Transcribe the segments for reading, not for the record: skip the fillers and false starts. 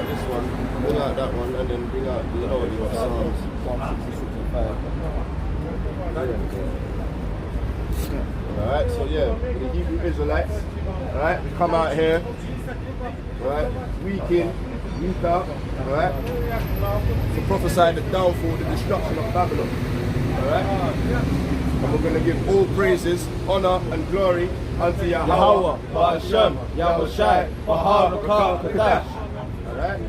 this one, bring out that one, and then bring out the audio of Psalms 166 and 5. Alright, so yeah, the Hebrew Israelites, alright, we come out here, alright, week in, week out, alright, to prophesy the downfall, the destruction of Babylon, alright, and we're going to give all praises, honor, and glory unto Yahweh, Ba'ashem, Yahushai, Bahar, Kadash, alright,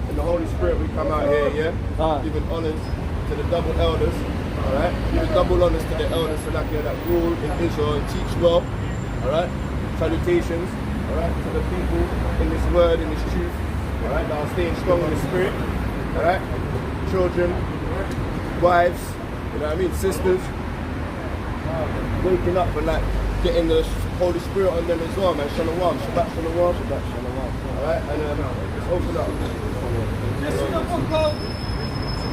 in the Holy Spirit we come out here, yeah, giving honors to the double elders, alright, giving double honors to the elders Salakia that rule in Israel and teach well, alright, salutations, alright, to the people in this word, in this truth, alright, that are staying strong in the spirit, alright, children, wives, you know what I mean, sisters, waking up and like getting the Holy Spirit on them as well, man. Shalom, Shabbat Shalom, Shabbat Shalom. Alright, and let's open up. This is the book of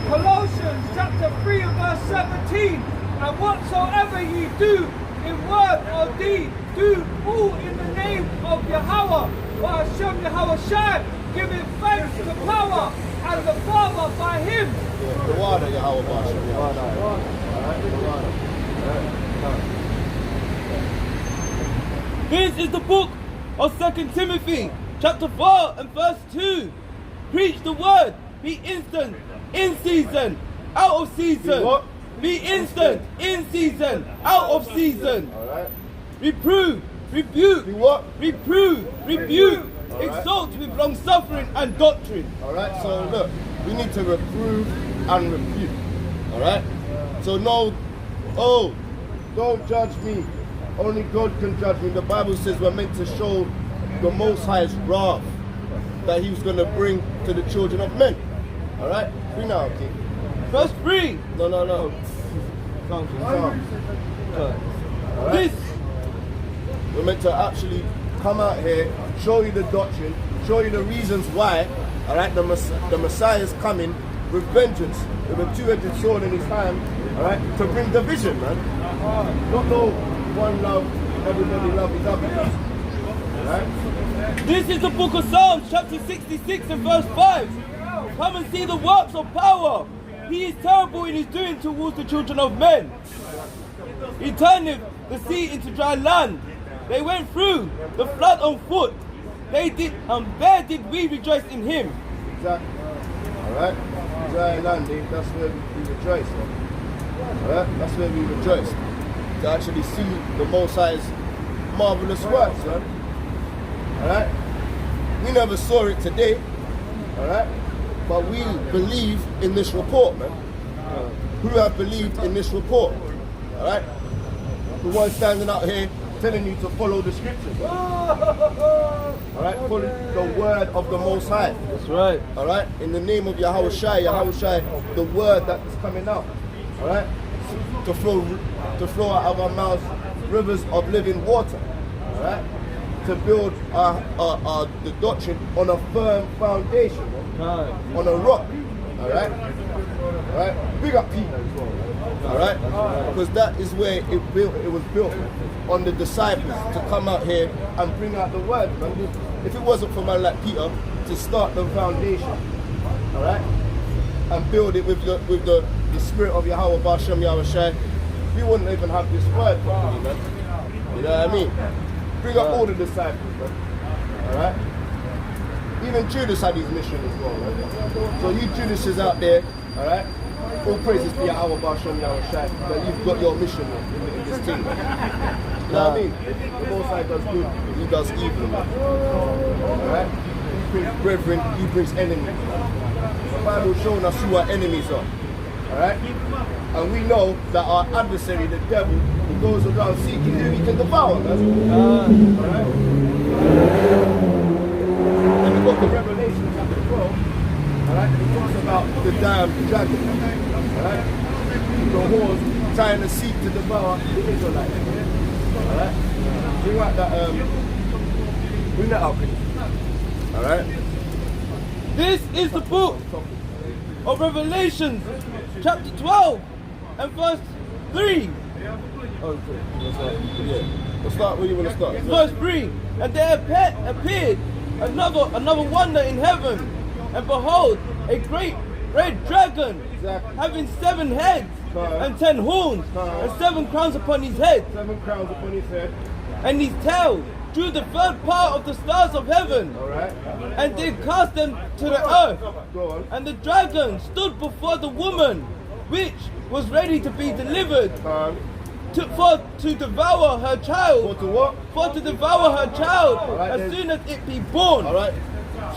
Colossians chapter 3 and verse 17. And whatsoever ye do in word or deed, do all in the name of Yahweh, Ba'ashem Yahushai, giving thanks to power and the Father by him. The water, Yahweh, Ba'ashem Yahushai. Alright, This is the book of 2 Timothy, chapter 4 and verse 2. Preach the word, be instant, in season, out of season. Be instant, in season, out of season. Alright. Reprove, rebuke, Be what? reprove, rebuke, Alright. exalt with long suffering and doctrine. Alright, so look, we need to reprove and rebuke. Alright? So no, oh, don't judge me. Only God can judge me. The Bible says we're meant to show the Most High's wrath that he was going to bring to the children of men. Alright? Bring now, okay? Verse 3. No. Psalms. Alright? This We're meant to actually come out here, show you the doctrine, show you the reasons why, alright, the Messiah is coming with vengeance, with a two-edged sword in his hand, alright, to bring division, man. Not no one love, everybody love each other. Alright? This is the book of Psalms, chapter 66 and verse 5. Come and see the works of power. He is terrible in his doing towards the children of men. He turneth the sea into dry land. They went through the flood on foot. They did, and there did we rejoice in him. Exactly. Alright? Dry land, that's where we rejoice. Alright? That's where we rejoice. To actually see the Most High's marvelous works, man. Alright? We never saw it today, alright? But we believe in this report, man. Who have believed in this report? Alright? The one standing out here telling you to follow the scriptures. Alright? Follow the word of the Most High. That's right. Alright? In the name of Yahushai, the word that is coming out. Alright? To flow out of our mouths rivers of living water. Alright? To build the doctrine on a firm foundation. On a rock. Alright? Alright? Big up Peter as well. Alright? Because that is where it was built on the disciples to come out here and bring out the word. Man. If it wasn't for man like Peter to start the foundation, alright? And build it with the spirit of Yahweh Ba'ashem Yahushai, we wouldn't even have this word properly, man. You know what I mean? Bring up all the disciples, man. Alright? Even Judas had his mission as well, man. So you Judases out there, alright? All praises be Yahweh Ba'ashem Yahushai, that you've got your mission in this team. You know what I mean? The Most High does good, he does evil, man. Alright? He brings brethren, he brings enemies. The Bible showing us who our enemies are. Alright? And we know that our adversary, the devil, he goes around seeking who he can devour. Alright? And we got the Revelation chapter 12. Alright? It talks about the damn dragon. Alright? The horse trying to seek to devour the Israelites. Alright? Bring out that bring that out, please. Alright? This is the book of Revelations, chapter 12 and verse 3. Okay. Yeah. Let's start where you want to start. Verse 3. And there appeared another wonder in heaven, and behold, a great red dragon, Exactly. having 7 heads and 10 horns, and 7 crowns upon his head, 7 crowns upon his head. and his tail drew the third part of the stars of heaven, Alright? and did cast them to the earth. Go on. And the dragon stood before the woman, which was ready to be delivered, to devour her Go child, to what? for to devour her child Alright, as then. soon as it be born. Alright?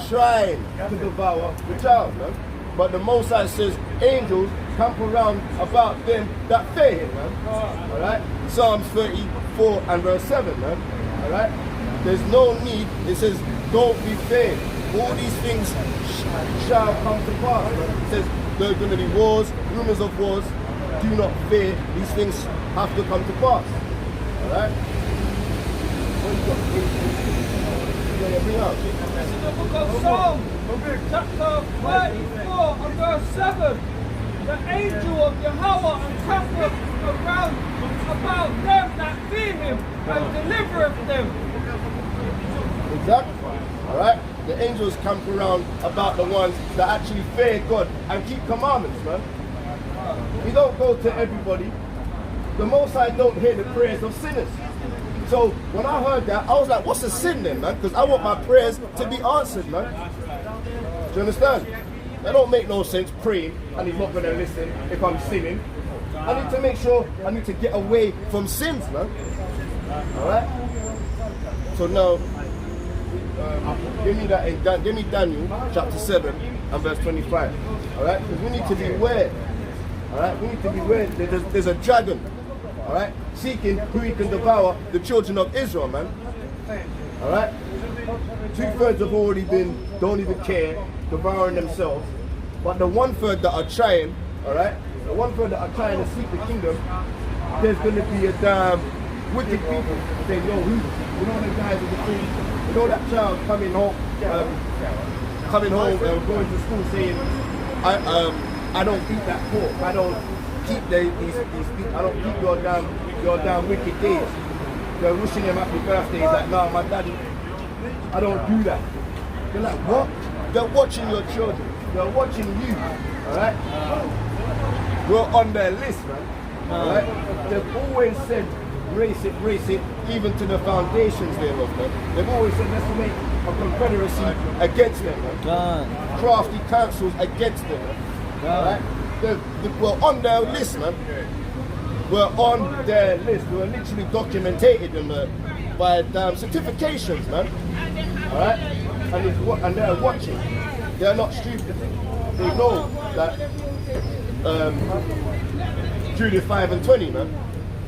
Trying to devour the child, man. But the Most High says angels camp around about them that fear him, man. Alright? Psalms 34 and verse 7, man. Alright? There's no need. It says, don't be feared. All these things shall come to pass. Man. It says there are going to be wars, rumors of wars. Do not fear. These things have to come to pass. Alright? What you got? Bring out. This is the book of Psalms, chapter 34 and verse 7. The angel of Yahweh encampeth around about them that fear him and delivereth them. Exactly. Alright? The angels camp around about the ones that actually fear God and keep commandments, man. We don't go to everybody. The Most High don't hear the prayers of sinners. So when I heard that, I was like, what's a sin then, man? Because I want my prayers to be answered, man. Do you understand? That don't make no sense praying and he's not going to listen if I'm sinning. I need to make sure I need to get away from sins, man. Alright? So now, give me Daniel chapter 7 and verse 25. Alright? Because we need to be aware. Alright? We need to be aware. There's a dragon. Alright? Seeking who he can devour the children of Israel, man. Alright? 2/3 have already don't even care, devouring themselves. But the 1/3 that are trying, alright? The 1/3 that are trying to seek the kingdom, there's going to be a damn wicked people saying, yo, who? You know the guys with the food? You know that child coming home and going to school saying, I don't eat that pork. I don't keep these I don't keep your damn wicked days. They're wishing him happy birthday. He's like, no, my daddy, I don't do that. They're like, what? They're watching your children. They're watching you. Alright? We're on their list, man. Alright? They've always said race it, even to the foundations thereof, man. They've always said let's make a confederacy against them, man. Crafty councils against them, man. Alright? We're on their list, man. We're on their list. We're literally documented by damn certifications, man. Alright? And they're watching. They're not stupid. They know that Jude 5 and 20, man.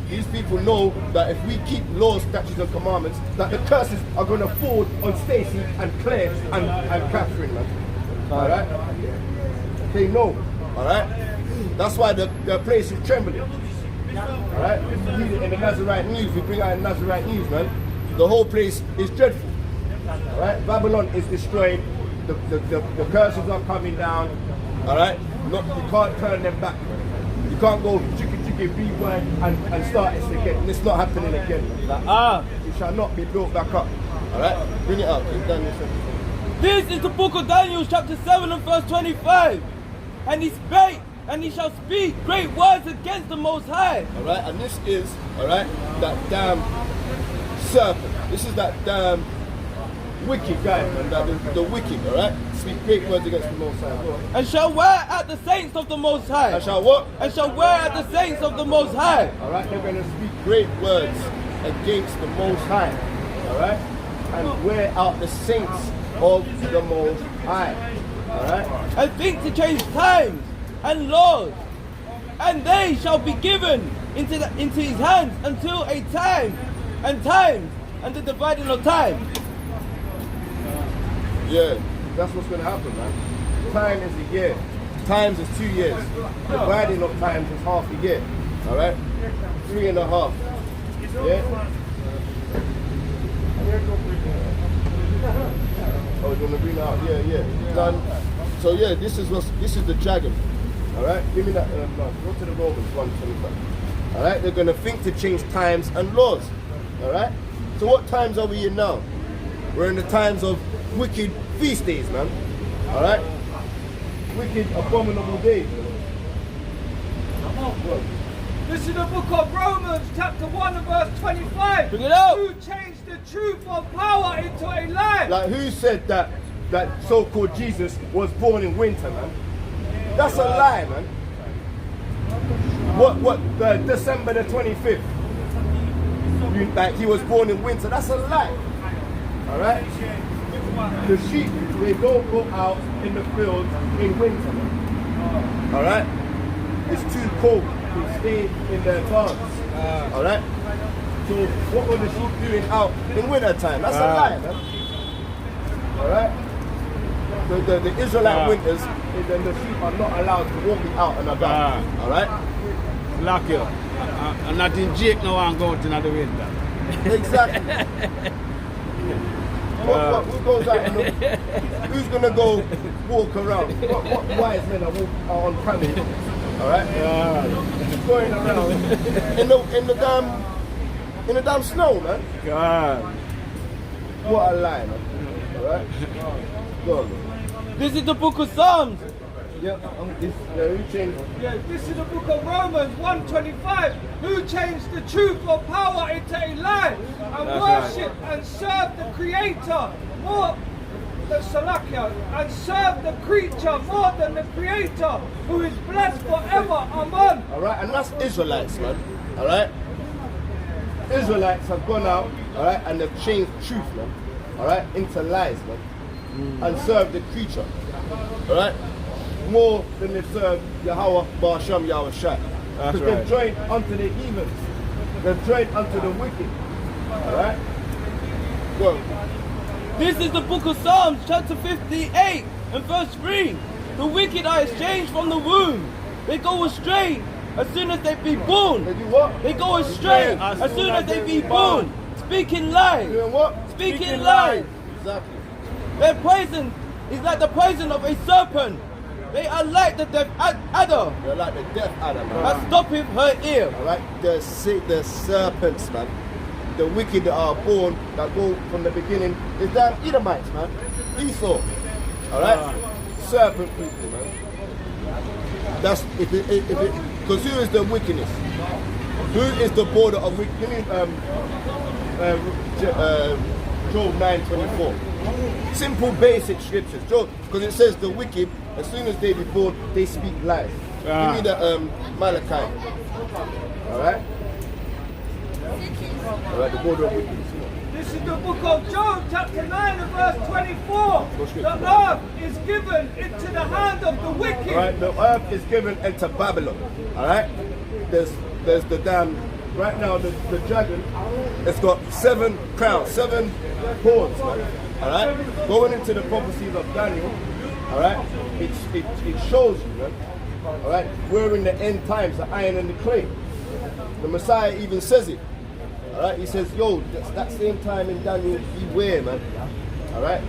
These people know that if we keep laws, statutes and commandments, that the curses are going to fall on Stacy and Claire and Catherine, man. Alright? They know. Alright? That's why the place is trembling. Alright? If you read it in the Nazarite news, we bring out in Nazarite news, man. The whole place is dreadful. Alright? Babylon is destroyed. The curses are coming down. Alright? You can't turn them back. You can't go B-word and start this again. It's not happening again. It shall not be built back up. Alright? Bring it up. This is the book of Daniel chapter 7 and verse 25. And he spake, and he shall speak great words against the Most High. Alright? And this is, alright, that damn serpent. This is that damn wicked guy, man. The wicked, alright? Speak great words against the Most High. And shall wear at the saints of the Most High. And shall what? And shall wear at the saints of the Most High. Alright, they're going to speak great words against the Most High. Alright? And wear out the saints of the Most High. Alright? And think to change times and laws. And they shall be given into his hands until a time and times and the dividing of time. Yeah, that's what's going to happen, man. Time is a year. Times is 2 years. Dividing of times is half a year. Alright? 3.5. Yeah? Oh, you're gonna bring it out? Yeah. So yeah, this is the dragon. Alright? Give me that. No, go to the Romans 1:25. Alright? They're gonna think to change times and laws. Alright? So what times are we in now? We're in the times of wicked feast days, man. Alright? Wicked, abominable days. This is the book of Romans, chapter 1 and verse 25. Bring it out. Who changed the truth of power into a lie? Like, who said that so-called Jesus was born in winter, man? That's a lie, man. December the 25th? Like, he was born in winter. That's a lie. Alright? The sheep, they don't go out in the fields in winter, man. Alright? It's too cold. They stay in their barns. Alright? So what were the sheep doing out in winter time? That's a lie, man. Alright? The Israelite winters, then the sheep are not allowed to walk out and about. Alright? Lock you. I'm not in Jake now and go out in the winter. Exactly. Who goes out in the, who's gonna go walk around? What wise men are on premise? Alright? Going around in the damn snow, man. God. What a lie, man. Alright? Go on, man. This is the book of Psalms. Who changed? Yeah, this is the book of Romans 1:25. Who changed the truth of power into a lie and worship and serve the Creator more than Salakia and serve the creature more than the Creator, who is blessed forever. Amen. Alright, and that's Israelites, man. Alright? Israelites have gone out, alright, and they've changed truth, man. Alright, into lies, man. And served the creature. Alright? More than they serve Yahweh, Ba'asham, Yahweh Shai. Because they've joined unto the heathens. They've joined unto the wicked. Alright? Well, This is the book of Psalms, chapter 58 and verse 3. The wicked are estranged from the womb. They go astray as soon as they be born. they do what? They go astray as soon as they be born. Speaking lies. Doing what? Speaking lies. Exactly. Their poison is like the poison of a serpent. They are like the deaf adder They're like the death adder, man. that stoppeth her ear. Alright? The serpents, man. The wicked that are born, that go from the beginning, is damn Edomites, man. Esau. Alright? Serpent people, man. That's if it because who is the wickedness? Who is the border of wickedness? Job 9:24. Simple basic scriptures. Job, because it says the wicked, as soon as they be born, they speak lies. Give me the Malachi. Alright? Alright, the border of wickedness. This is the book of Job, chapter 9 and verse 24. The earth is given into the hand of the wicked. Alright, the earth is given into Babylon. Alright? There's the damn, right now the dragon, it's got 7 crowns, 7 horns, man. Alright? Going into the prophecies of Daniel, alright, it shows you, man. Alright, we're in the end times, the iron and the clay. The Messiah even says it. Alright, he says, yo, that same time in Daniel, beware, man. Alright?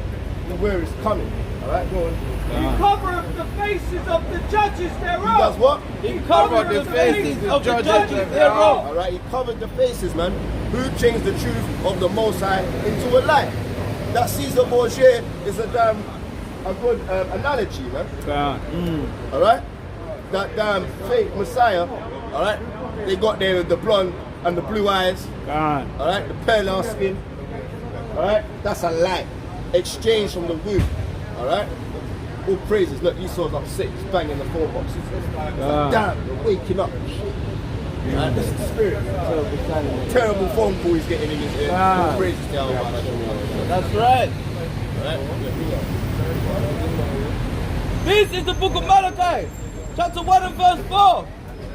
Beware is coming. Alright, go on. He covereth the faces of the judges thereof. He does what? He covered the faces of the judges thereof. Alright, he covered the faces, man. Who changed the truth of the Most High into a lie? That Caesar Borgia is a good analogy, man. Alright? That damn fake Messiah, alright? They got there with the blonde and the blue eyes, alright? The pale skin, alright? That's a lie. Exchange from the womb, alright? All praises. Look, Esau's upset, he's banging the phone boxes. Damn, you're waking up. Right? That's the spirit. Terrible phone call he's getting in his ear. All praises to Allah. That's right. This is the book of Malachi, chapter 1 and verse 4.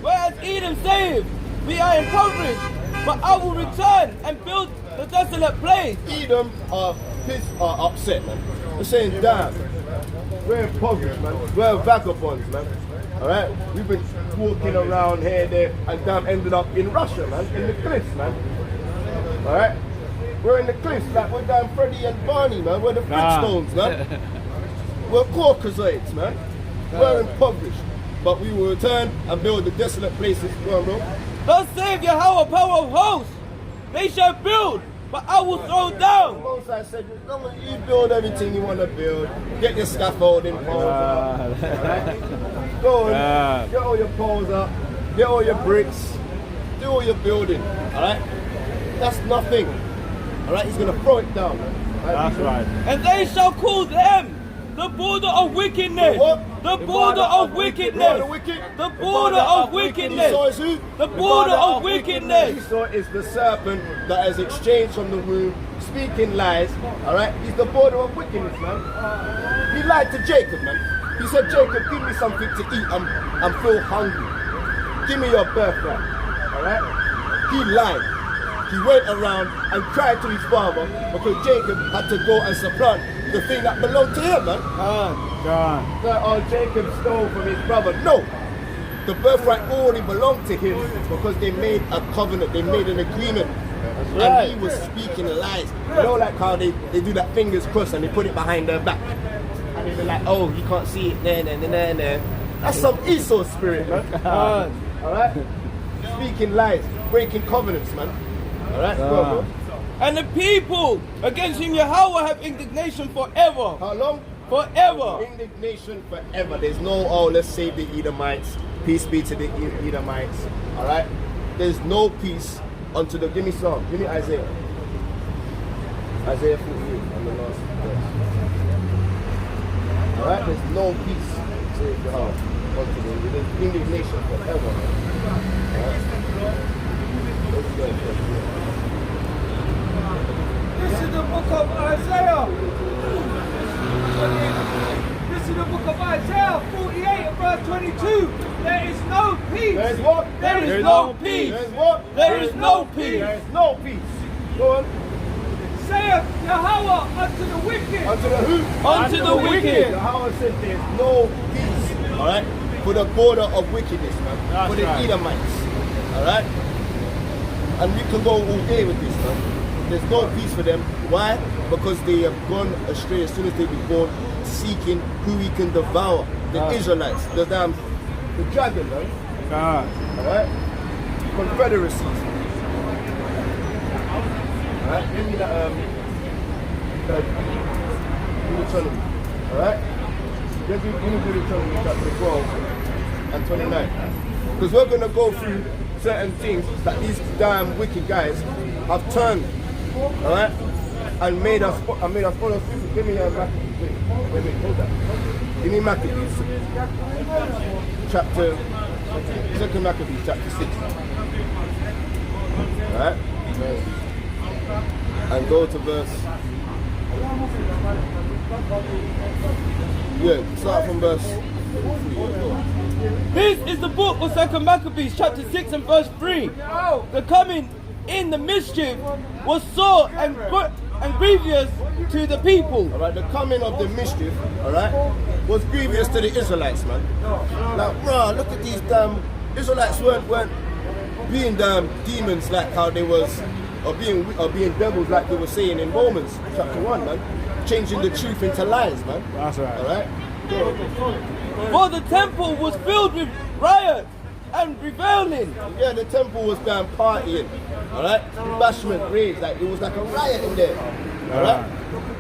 Whereas Edom saith, we are impoverished, but I will return and build the desolate place. Edom are upset, man. They're saying, damn, we're impoverished, man. We're vagabonds, man. Alright? We've been walking around here, there, and damn ended up in Russia, man. In the cliffs, man. Alright? We're in the cliffs, like we're damn Freddie and Barney, man. We're the Flintstones, man. We're Caucasoids, man. We're impoverished. But we will return and build the desolate places. Go on, bro. Thus saith Yahweh, power of hosts. They shall build but I will throw down. Most I said, as long as you build everything you want to build, get your scaffolding poles up, alright? Go on, get all your poles up, get all your bricks, do all your building, alright? That's nothing, alright? He's going to throw it down. That's right. And they shall call them the border of wickedness. What? The border of wickedness. The border of wickedness. Esau is who? The border of wickedness. Esau is the serpent that has exchanged from the womb, speaking lies. Alright? He's the border of wickedness, man. He lied to Jacob, man. He said, Jacob, give me something to eat. I'm feel hungry. Give me your birthright. Alright? He lied. He went around and cried to his father because Jacob had to go and supplant the thing that belonged to him, man. God. That Jacob stole from his brother. No, the birthright already belonged to him because they made a covenant, they made an agreement. And he was speaking lies. You know, like how they do that fingers crossed and they put it behind their back. And they be like, oh, you can't see it there. That's some Esau spirit, man. Alright? Speaking lies, breaking covenants, man. Alright, bro. And the people against whom Yahweh have indignation forever. How long? Forever. Indignation forever. There's no, oh, let's save the Edomites. Peace be to the Edomites. Alright? There's no peace unto the, give me some. Give me Isaiah. Isaiah 48 on the last verse. Alright? There's no peace, says Yahweh, unto the, there's indignation forever. Alright? Let's go. This is the book of Isaiah. This is the book of Isaiah 48 and verse 22. There is no peace. There is what? There is no peace. There is what? There is no peace. There is no peace. Go on. Saith Yahweh unto the wicked. Unto the who? Unto the wicked. Yahweh said there's no peace. Alright? For the border of wickedness, man. For the Edomites. Alright? And we can go all day with this, man. There's no peace for them. Why? Because they have gone astray as soon as they were born, seeking who we can devour. The Israelites, the dragon, man. Alright? Confederacies. Alright? Give me that, Deuteronomy. Alright? Give me Deuteronomy chapter 12 and 29. Because we're going to go through certain things that these damn wicked guys have turned. Alright? And made us follow. Give me Maccabees. Wait, hold that. Give me Maccabees. Chapter 2 Maccabees, chapter 6. Alright? And go to verse. Yeah, start from verse 3. This is the book of 2 Maccabees, chapter 6 and verse 3. The coming in the mischief was sore and grievous to the people. Alright, the coming of the mischief, alright, was grievous to the Israelites, man. Like, bruh, look at these damn Israelites weren't being damn demons like how they was, or being devils like they were saying in Romans chapter 1, man. Changing the truth into lies, man. That's right. Alright? For the temple was filled with riot and reveling. Yeah, the temple was damn partying. Alright? Bashment, rage, like it was like a riot in there. Alright?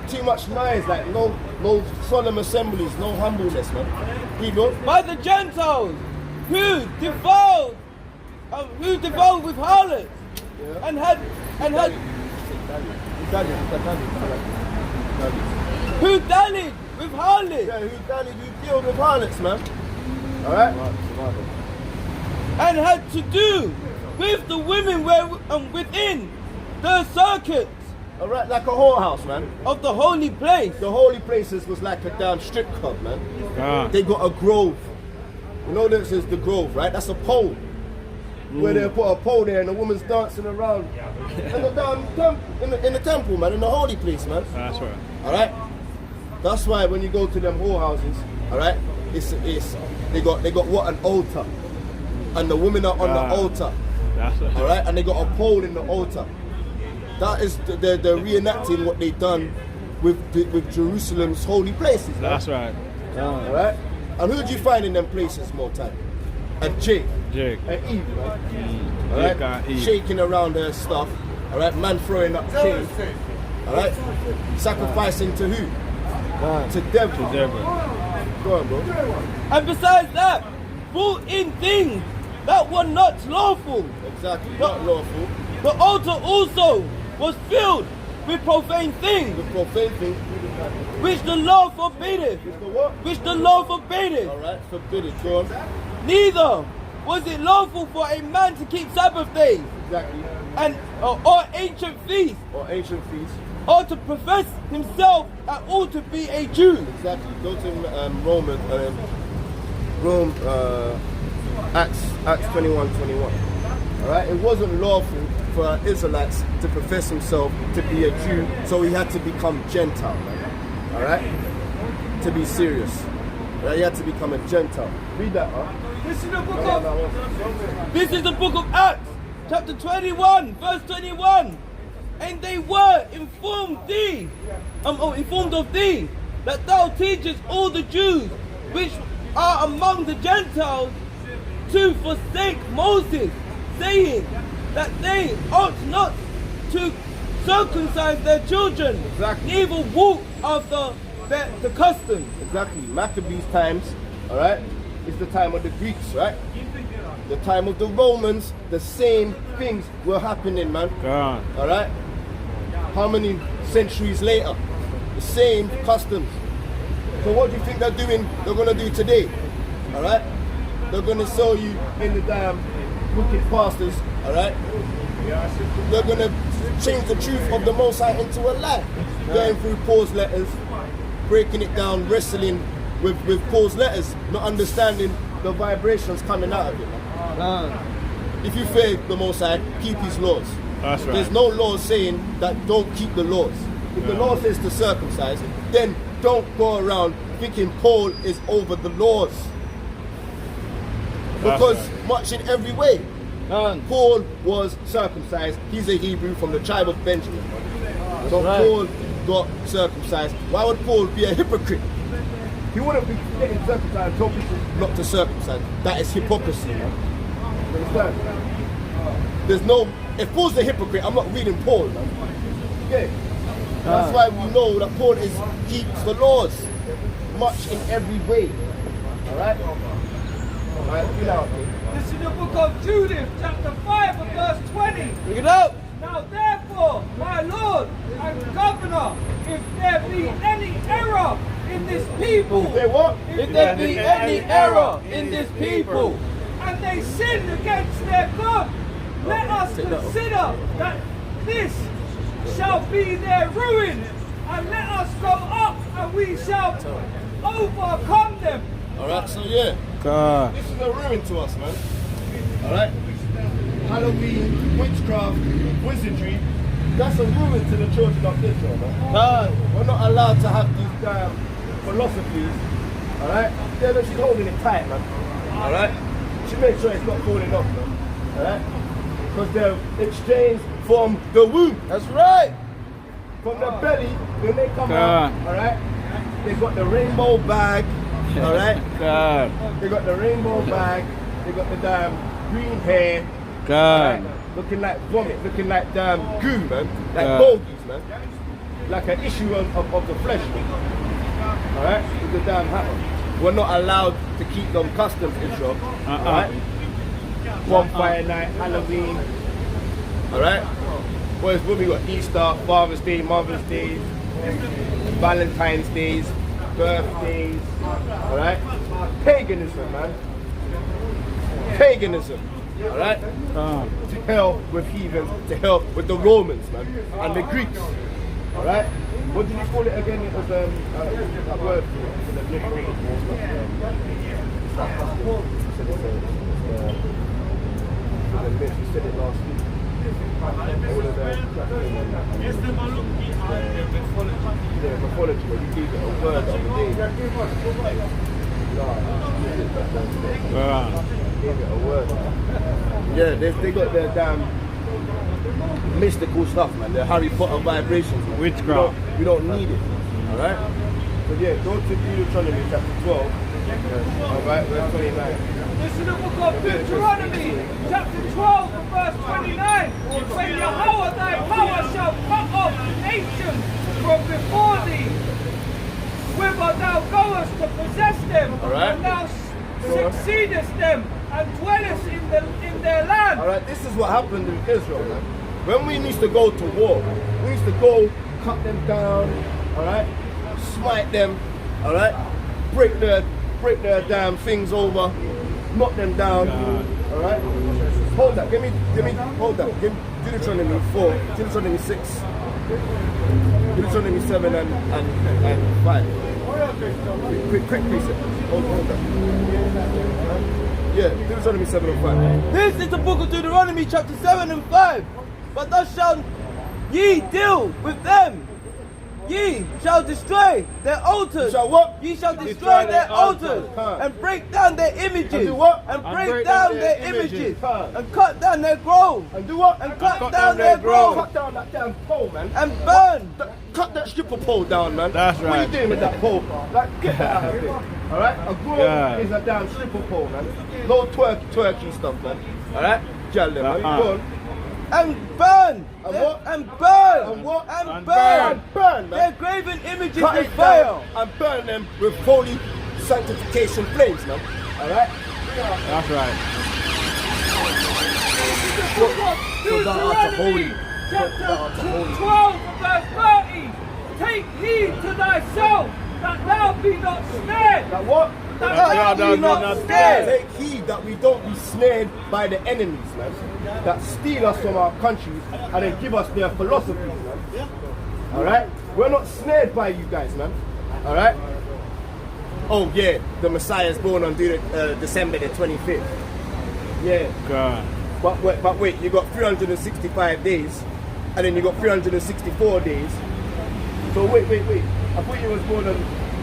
Too much noise, like no solemn assemblies, no humbleness, man. People. By the Gentiles who defiled with harlots and had who dallied with harlots. Yeah, who dealt with harlots, man. Alright? And had to do with the women within the circuits Alright, like a whorehouse, man. of the holy place. The holy places was like a damn strip club, man. God. They got a grove. You know this is the grove, right? That's a pole. Where they put a pole there and the woman's dancing around in the damn in the temple, man, in the holy place, man. That's right. Alright? That's why when you go to them whorehouses, alright, it's they got what, an altar. And the women are on the altar. That's right. Alright, and they got a pole in the altar. That is they're reenacting what they done with Jerusalem's holy places. That's right. Alright? And who do you find in them places more time? A Jake. Jake. And Eve, man. Jake and Alright? Eve. Shaking around her stuff, All right, man throwing up chains. All right, sacrificing to who? To devil. Go on, bro. And besides that, brought in things that were not lawful. Exactly, not lawful. The altar also was filled with profane things, The profane thing. which the law forbiddeth. The what? Which the law forbiddeth. All right, forbidden. Go on. Neither was it lawful for a man to keep Sabbath days Exactly. and or ancient feasts, Or ancient feasts. or to profess himself at all to be a Jew. Exactly. Go to Acts 21:21. All right. It wasn't lawful for Israelites to profess himself to be a Jew, so he had to become Gentile. All right. To be serious. Right? He had to become a Gentile. Read that, huh? This is the book of This is the book of Acts, chapter 21, verse 21. And they were informed of thee, that thou teachest all the Jews which are among the Gentiles to forsake Moses, saying that they ought not to circumcise their children, Exactly. neither walk after the customs. Exactly. Maccabees times, all right, is the time of the Greeks, right? The time of the Romans, the same things were happening, man. God. All right? How many centuries later? The same customs. So what do you think they're doing, they're going to do today? All right? They're going to sell you in the damn wicked pastors, all right? They're going to change the truth of the Most High into a lie. Going through Paul's letters, breaking it down, wrestling with Paul's letters, not understanding the vibrations coming out of it. If you fear the Most High, keep his laws. That's right. There's no law saying that don't keep the laws. If the law says to circumcise, then don't go around thinking Paul is over the laws. Because much in every way, Paul was circumcised. He's a Hebrew from the tribe of Benjamin. So Paul got circumcised. Why would Paul be a hypocrite? He wouldn't be getting circumcised and told people not to circumcise. That is hypocrisy. Man. You understand? There's no. If Paul's a hypocrite, I'm not reading Paul. Man. Okay. That's why we know that Paul keeps the laws, much in every way. All right. All right. Get out. This is the book of Judith, chapter 5 and verse 20. Look it up. Now therefore, my Lord and Governor, if there be any error in this people, Say what? If there be any error in this people, and they sin against their God, let us consider that this shall be their ruin, and let us go up and we shall overcome them. Alright, so yeah. God. This is a ruin to us, man. Alright? Halloween, witchcraft, wizardry, that's a ruin to the children of Israel, man. We're not allowed to have these damn philosophies. Alright? Yeah, look, she's holding it tight, man. Alright? She makes sure it's not falling off, man. Alright? Because they're exchanged from the womb. that's right. From the belly, when they come out, alright? They got the rainbow bag, alright? God. They got the rainbow bag, they got the damn green hair, God. alright? Looking like vomit, looking like damn goo, man. Like bogies, man. Like an issue of the flesh, man. Alright? With the damn hat on. We're not allowed to keep them customs, Israel. Alright? Bonfire night, Halloween. Alright? Boys, what we got? Easter, Father's Day, Mother's Day, Valentine's Days, birthdays. Alright? Paganism, man. Paganism. Alright? To hell with heathens, to hell with the Romans, man. And the Greeks. Alright? What did you call it again? It was a word for the liberated. You said it last week. Mythology, where you gave it a word of the day. Gave it a word. Yeah, they got their damn mystical stuff, man. The Harry Potter vibrations. Man. Witchcraft. We don't need it. Alright? So yeah, go to Deuteronomy chapter 12. Alright, verse 29. This is the book of Deuteronomy, chapter 12 and verse 29. When Yahweh thy power shall cut off the nations from before thee, whither thou goest to possess them, and thou succeedest them, and dwellest in their land. Alright, this is what happened in Israel, man. When we used to go to war, we used to go cut them down, alright, smite them, alright, break their damn things over, knock them down, alright. Hold that, hold that. Give me Deuteronomy 4, Deuteronomy 6, Deuteronomy 7 and 5. Quick precept. Hold that. Yeah, Deuteronomy 7 and 5. This is the book of Deuteronomy chapter 7 and 5. But thus shall ye deal with them. Ye shall destroy their altars. You shall what? Ye shall destroy their altars. And break down their images. And do what? And break down their images. And cut down their groves. And do what? And cut down their groves. Cut down that damn pole, man. And burn. Cut that stripper pole down, man. That's What are right. you doing with that pole? Like, get that out of here. Alright? A grove is a damn stripper pole, man. No twerky stuff, man. Alright? Jal them, man. Go on. And burn. And what? And burn. And what? And burn. Burn, Their man. graven images Cut with it fire. down and burn them with holy sanctification flames, man. Alright? That's right. Deuteronomy chapter 12 and verse 30. Take heed to thyself that thou be not snared. That what? That thou be not snared. Take heed that we don't be snared by the enemies, man. That steal us from our countries and then give us their philosophies, man. Alright? We're not snared by you guys, man. Alright? Oh yeah, the Messiah's born on December the 25th. Yeah. God. But wait, you got 365 days and then you got 364 days. So wait. I thought you was born on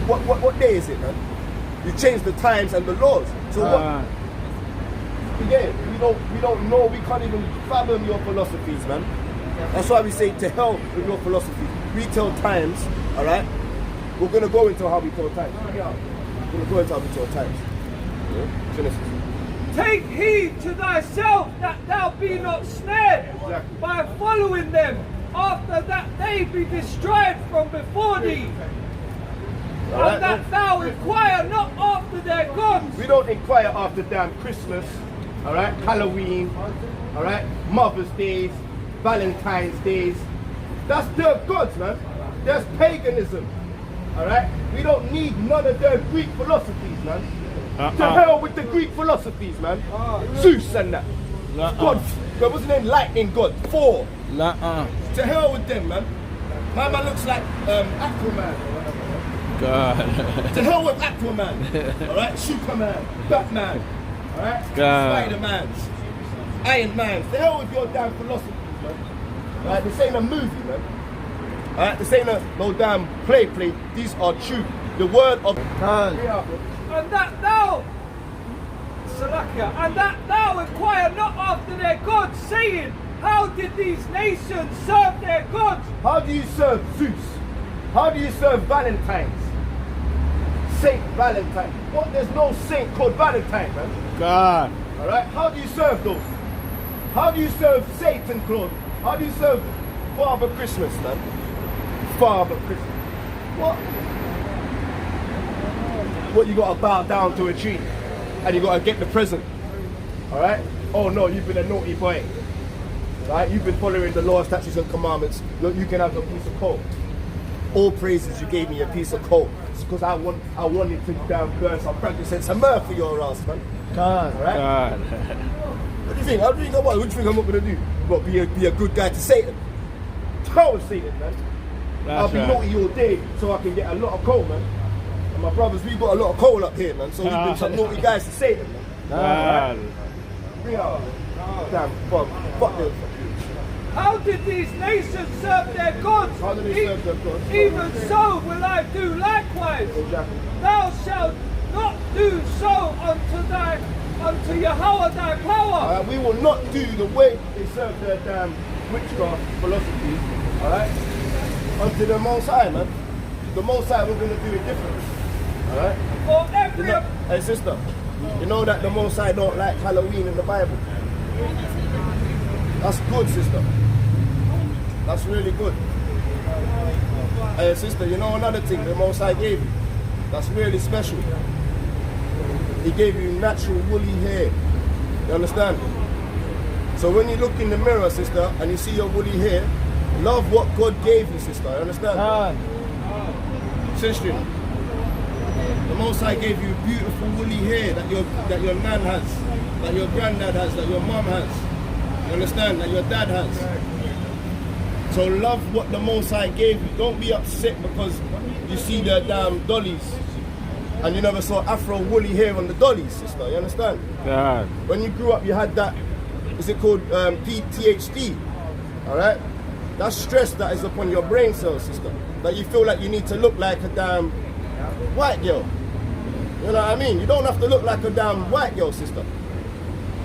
what day is it, man? You changed the times and the laws. So what? Yeah, we don't know, we can't even fathom your philosophies, man. That's why we say to hell with your philosophy. We tell times, alright? We're gonna go into how we tell times. We're gonna go into how we tell times. Yeah? Genesis. Take heed to thyself that thou be not snared by following them, after that they be destroyed from before thee. Alright? And that thou inquire not after their gods. We don't inquire after damn Christmas, alright? Halloween, alright? Mother's Days, Valentine's Days. That's their gods, man. That's paganism, alright? We don't need none of their Greek philosophies, man. To hell with the Greek philosophies, man. Zeus and that. God, what's his name? Lightning God. Thor. To hell with them, man. My man looks like Aquaman. God. To hell with Aquaman. Alright? Superman. Batman. Alright? Spider-Man's. Iron Man. To hell with your damn philosophies, man. Alright? This ain't a movie, man. Alright? This ain't no damn play. These are true. The word of And that thou, Salakia, and that thou inquire not after their gods, saying, how did these nations serve their gods? How do you serve Zeus? How do you serve Valentine's? Saint Valentine. What? There's no saint called Valentine, man. God. Alright? How do you serve those? How do you serve Satan, Claude? How do you serve Father Christmas, man? Father Christmas. What, you gotta bow down to a tree and you gotta get the present. Alright? Oh no, you've been a naughty boy. Right? You've been following the laws, statutes and commandments. Look, you can have a piece of coal. All praises, you gave me a piece of coal. It's because I wanted to burn some frankincense and myrrh for your ass, man. God. Alright? God. What do you think? What do you think I'm not gonna do? What, be a good guy to Satan? Tell Satan, man. I'll be naughty all day so I can get a lot of coal, man. And my brothers, we've got a lot of coal up here, man. So we've been some naughty guys to Satan, man. God. Bring out. Damn, fuck them. How did these nations serve their gods? How did they serve their gods? Even so will I do likewise. Exactly. Thou shalt not do so unto Yahweh thy power. We will not do the way they serve their damn witchcraft philosophy, alright? Unto the Most High, man. The Most High, we're going to do it different. Alright? For every Hey sister, You know that the Most High don't like Halloween in the Bible. That's good, sister. That's really good. Hey, sister, you know another thing the Most High gave you that's really special? He gave you natural woolly hair. You understand? So when you look in the mirror, sister, and you see your woolly hair, love what God gave you, sister. You understand? Sister, the Most High gave you beautiful woolly hair that your nan has, that your granddad has, that your mom has. You understand? That your dad has. So love what the Most High gave you. Don't be upset because you see the damn dollies and you never saw Afro woolly hair on the dollies, sister. You understand? God. When you grew up, you had that, is it called PTHD? Alright? That's stress that is upon your brain cells, sister. That you feel like you need to look like a damn white girl. You know what I mean? You don't have to look like a damn white girl, sister.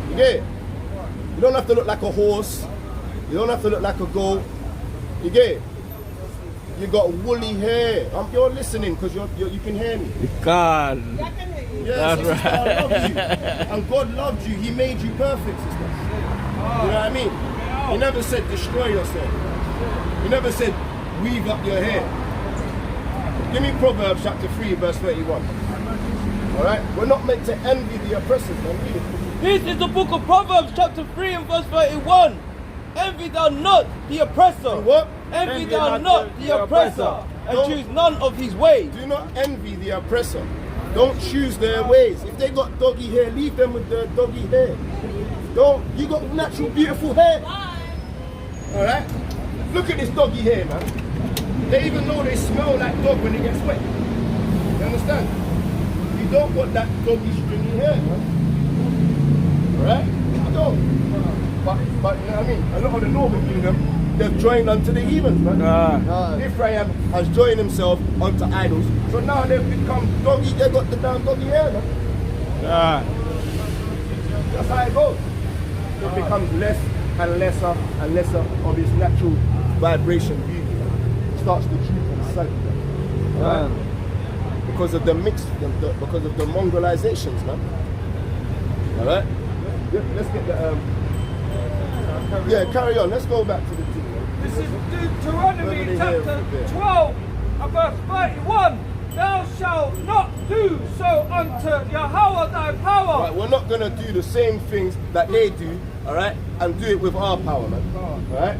You get it? You don't have to look like a horse. You don't have to look like a goat. You get it? You got woolly hair. You're listening because you can hear me. God. Yes, sister, I love you. And God loved you. He made you perfect, sister. You know what I mean? He never said destroy yourself. He never said weave up your hair. Give me Proverbs chapter 3 verse 31. Alright? We're not meant to envy the oppressors, man. Read it. This is the book of Proverbs chapter 3 and verse 31. Envy thou not the oppressor. What? Envy thou not the oppressor, and choose none of his ways. Do not envy the oppressor. Don't choose their ways. If they got doggy hair, leave them with their doggy hair. Don't. You got natural, beautiful hair. Alright? Look at this doggy hair, man. They even know they smell like dog when it gets wet. You understand? You don't want that doggy stringy hair, man. Alright? You don't. But you know what I mean? A lot of the northern kingdom, they've joined unto the heathens, man. Ephraim has joined himself unto idols. So now they've become doggy, they got the damn doggy hair, man. That's how it goes. It becomes less and lesser and lesser of its natural vibration beauty. It starts to droop and sag. Right? Because of the mix, because of the mongrelizations, man. Alright? Let's get the yeah, carry on. Let's go back to the thing. This is Deuteronomy chapter 12 and verse 31. Thou shalt not do so unto Yahweh thy power. Right, we're not going to do the same things that they do, alright, and do it with our power, man. Alright?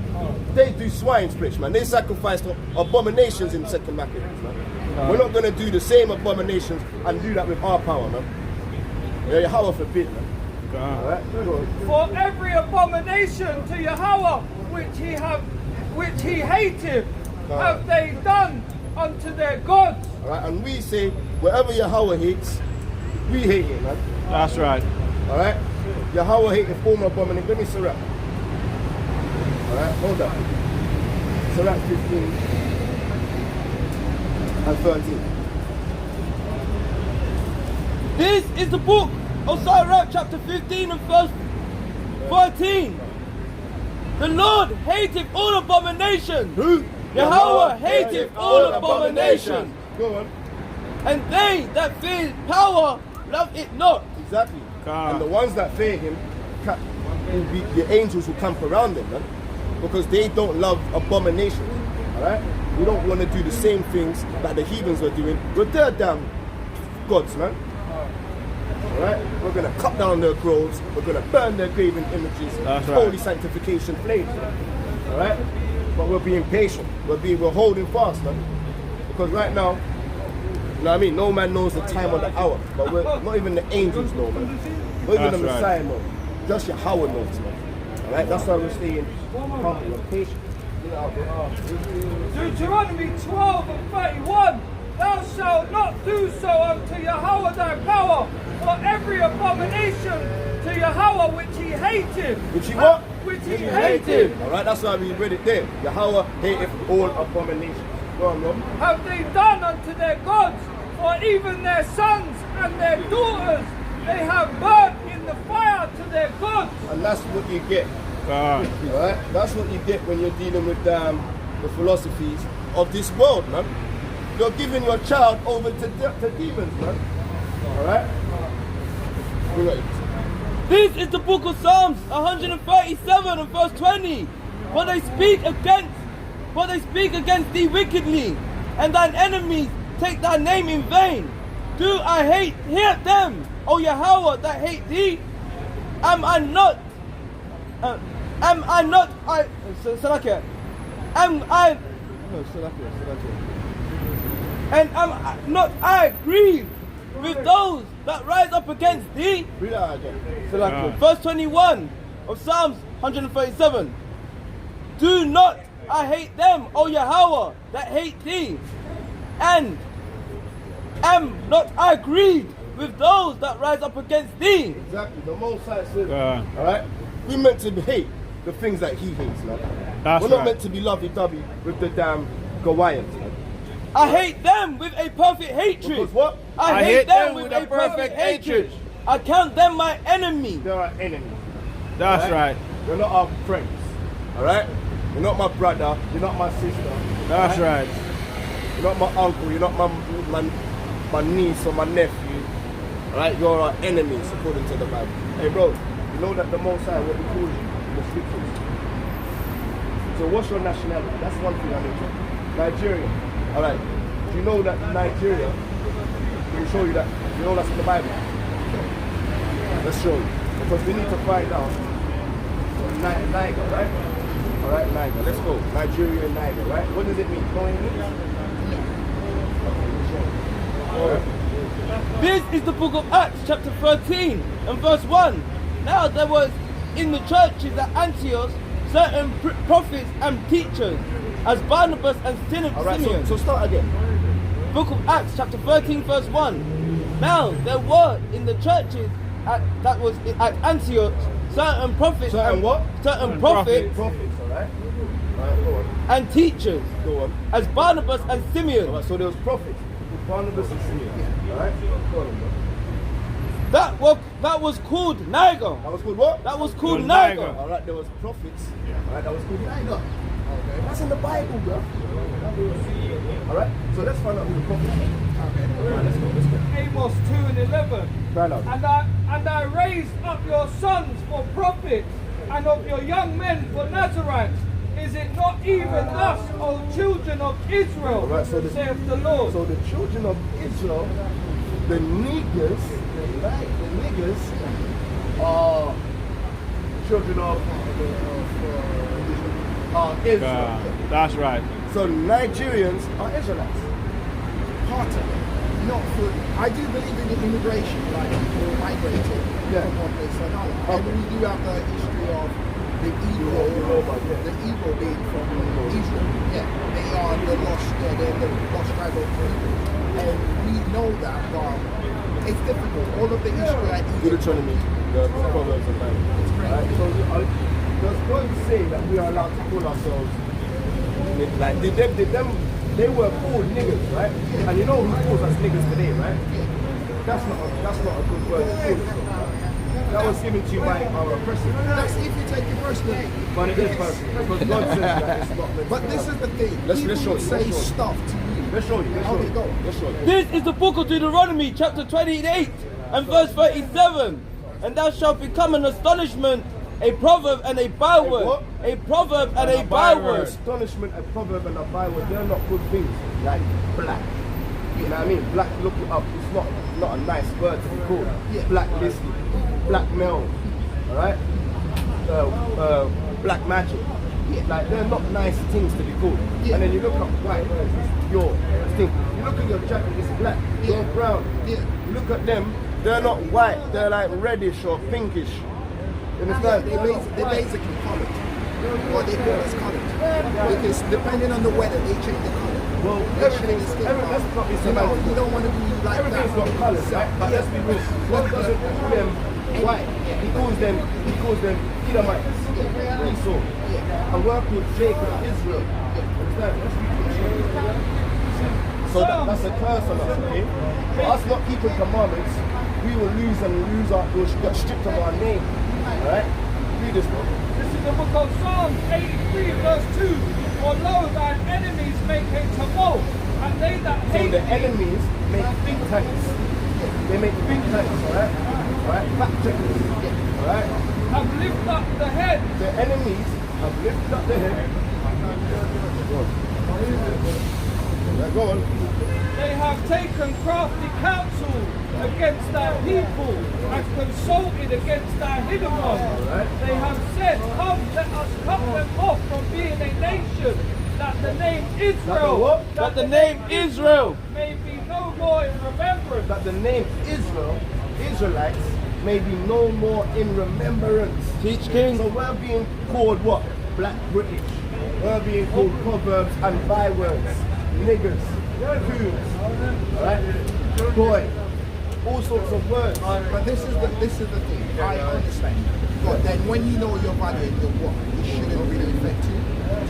They do swine splits, man. They sacrifice abominations in second Maccabees, man. We're not going to do the same abominations and do that with our power, man. Yeah, Yahweh forbid, man. Alright? For every abomination to Yahweh which he hated have they done unto their gods. Alright, and we say, whatever Yahweh hates, we hate it, man. That's right. Alright? Yahweh hates the former abomination. Let me Sirach. Alright, hold up. Sirach 15 and 13. This is the book of Sirach chapter 15 and verse 13. The Lord hateth all abominations. Who? Yahweh hateth all abominations. Go on. And they that fear power love it not. Exactly. God. And the ones that fear him, the angels will camp around them, man. Because they don't love abominations. Alright? We don't want to do the same things that the heathens are doing with their damn gods, man. Alright? We're going to cut down their groves. We're going to burn their graven images. That's right. Holy sanctification flames. Alright? But we're being patient. We're holding fast, man. Because right now, you know what I mean? No man knows the time or the hour. But not even the angels know, man. Not even the That's Messiah knows. Just Yahweh knows, man. Alright? That's why we're staying humble and patient. Deuteronomy 12 and 31. Thou shalt not do so unto Yahweh thy power, for every abomination to Yahweh which he hated. Which he what? Which he hated. Alright, that's why we read it there. Yahweh hateth all abominations. Go on, bro. Have they done unto their gods, for even their sons and their daughters they have burnt in the fire to their gods. And that's what you get. God. Alright? That's what you get when you're dealing with the philosophies of this world, man. You're giving your child over to demons, man. Alright? Bring it. This is the book of Psalms 137 and verse 20. But they speak against thee wickedly, and thine enemies take thy name in vain. Do I hate them, O Yahweh, that hate thee? Am I not I grieved with those that rise up against thee? Read that again. Verse 21 of Psalms 137. Do not I hate them, O Yahweh, that hate thee? And am not I grieved with those that rise up against thee? Exactly. The Most High says, alright, we're meant to hate the things that he hates, man. We're not meant to be lovey-dovey with the damn Goliath, man. I hate them with a perfect hatred. Because what? I hate them with a perfect hatred. I count them my enemy. They're our enemies. That's right. You're not our friends. Alright? You're not my brother. You're not my sister. That's right. You're not my uncle. You're not my niece or my nephew. Alright? You're our enemies according to the Bible. Hey bro, you know that the Most High, what he calls you in the scriptures. So what's your nationality? That's one thing I need to know. Nigeria. Alright. Do you know that Nigeria, we show you that, you know that's in the Bible? Let's show you. Because we need to find out. Niger, right? Alright, Niger. Let's go. Nigeria and Niger, right? What does it mean? Know what it means? Alright. This is the book of Acts, chapter 13 and verse 1. Now there was in the churches at Antioch certain prophets and teachers, as Barnabas and Simeon. Alright, so start again. Book of Acts, chapter 13, verse 1. Now there were in the churches at Antioch certain prophets. Certain what? Certain prophets. Prophets, alright? Alright, go on. And teachers. Go on. As Barnabas and Simeon. Alright, so there was prophets. Barnabas and Simeon. Alright? Go on, bro. That was called Niger. That was called what? That was called Niger. Alright, there was prophets. Alright, that was called Niger. Okay. That's in the Bible, bro. Alright, so let's find out who the prophets are. Okay. Alright, let's go. Amos 2 and 11. And I raised up your sons for prophets, and of your young men for Nazarites. Is it not even thus, O children of Israel, Alright, so saith the Lord? So the children of Israel, the niggers are children of Israel. That's right. So Nigerians are Israelites. Part of it. Not full. I do believe in the immigration, like people migrating from one place to another. And we do have the history of the evil being from Israel. Yeah, they are the lost tribe of Israel. And we know that, but it's difficult. All of the Israelites. Deuteronomy, the Proverbs and Bible. Right? So does God say that we are allowed to call ourselves like they were called niggas, right? And you know who calls us niggas today, right? That's not a good word to call us. That was given to you by our oppressor. That's if you take it personally. But it is personal. Because God says that it's not meant. But this is the thing. Let's People show you. say stuff to you. Let's show you. Let's show you. This is the book of Deuteronomy, chapter 28 and verse 37. And thou shalt become an astonishment, a proverb and a byword. A proverb and a byword. Astonishment, a proverb and a byword, they're not good things. Like black. You know what I mean? Black, look it up. It's not a nice word to be called. Blacklisted. Blackmail. Alright? Black magic. Like they're not nice things to be called. And then you look up white, it's your thing. You look at your jacket, it's black, you're brown. You look at them, they're not white, they're like reddish or pinkish. You understand? They're basically colored. What they call as colored. Because depending on the weather, they change the color. Well, let's not be semantic. You don't want to be like everything's got colours, right? But let's be real. God doesn't call them white. He calls them Edomites, Esau. A word called Jacob, Israel. Understand? Let's be real. So that's a curse on us, okay? For us not keeping commandments, we will we'll get stripped of our name. Alright? Read this book. This is the book of Psalms 83 verse 2. For lo, thine enemies make a tumult, and they that hate So the enemies make think tanks. They make think tanks, alright? Alright? Fact check this. Alright? have lifted up the head. The enemies have lifted up the head. Go on. They have taken crafty counsel against thy people and consulted against thy hidden ones. Right. They have said, come, let us cut them off from being a nation, that the name Israel, That the name Israel may be no more in remembrance. That the name Israel, Israelites, may be no more in remembrance. Teach King. So we're being called what? Black British. We're being called proverbs and bywords. Niggers. Coons. Alright? Boy. All sorts of words. But this is the thing. I understand. But then when you know your value and your what, it shouldn't really affect you.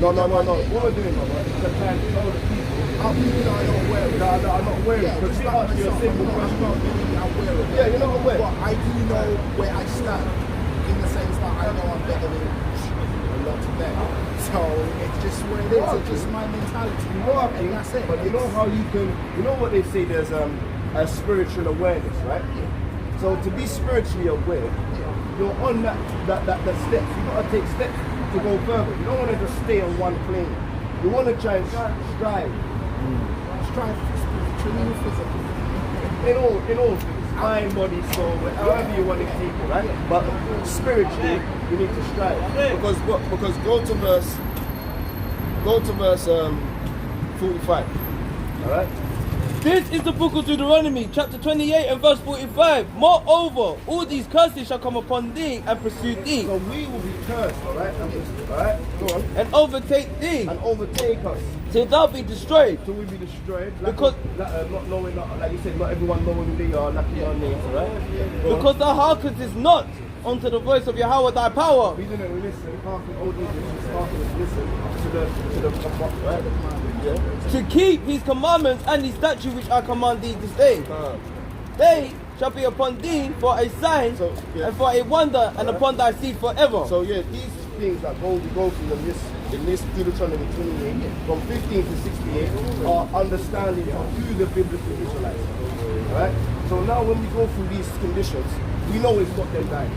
No. What we're doing, brother, is to try and tell the people. How people are not aware of it. No, I'm not aware of it. Yeah, Because just we like ask you a myself, simple I'm question. not really aware of it. Yeah, you're not aware. But I do know where I stand, in the sense that I know I'm better than a lot of them. So it's just what it is. It's just my mentality. You know, and that's it. But you know how you can, you know what they say, there's a spiritual awareness, right? So to be spiritually aware, you're on that steps. You've got to take steps to go further. You don't want to just stay on one plane. You want to try and strive. Strive spiritually or physically. In all things. Mind, body, soul, however you want to take it, right? But spiritually, you need to strive. Because what? Because go to verse 45. Alright? This is the book of Deuteronomy, chapter 28 and verse 45. Moreover, all these curses shall come upon thee and pursue thee, So we will be cursed, alright? Alright? Go on. and overtake thee, And overtake us. till thou be destroyed. So we'll be destroyed. Because- not knowing, like you said, not everyone knowing who they are, lacking our names, alright? Because thou hearkenest not unto the voice of Yahweh thy power, We didn't listen, hearken, old English, hearken, listen to the right? Yeah. to keep his commandments and his statutes which I command thee this day. They shall be upon thee for a sign So, yeah. and for a wonder, and upon thy seed forever. So yeah, these things that we go through in this Deuteronomy 28, from 15 to 68, are understanding of who the biblical Israelites are. Alright? So now when we go through these conditions, we know it's not them guys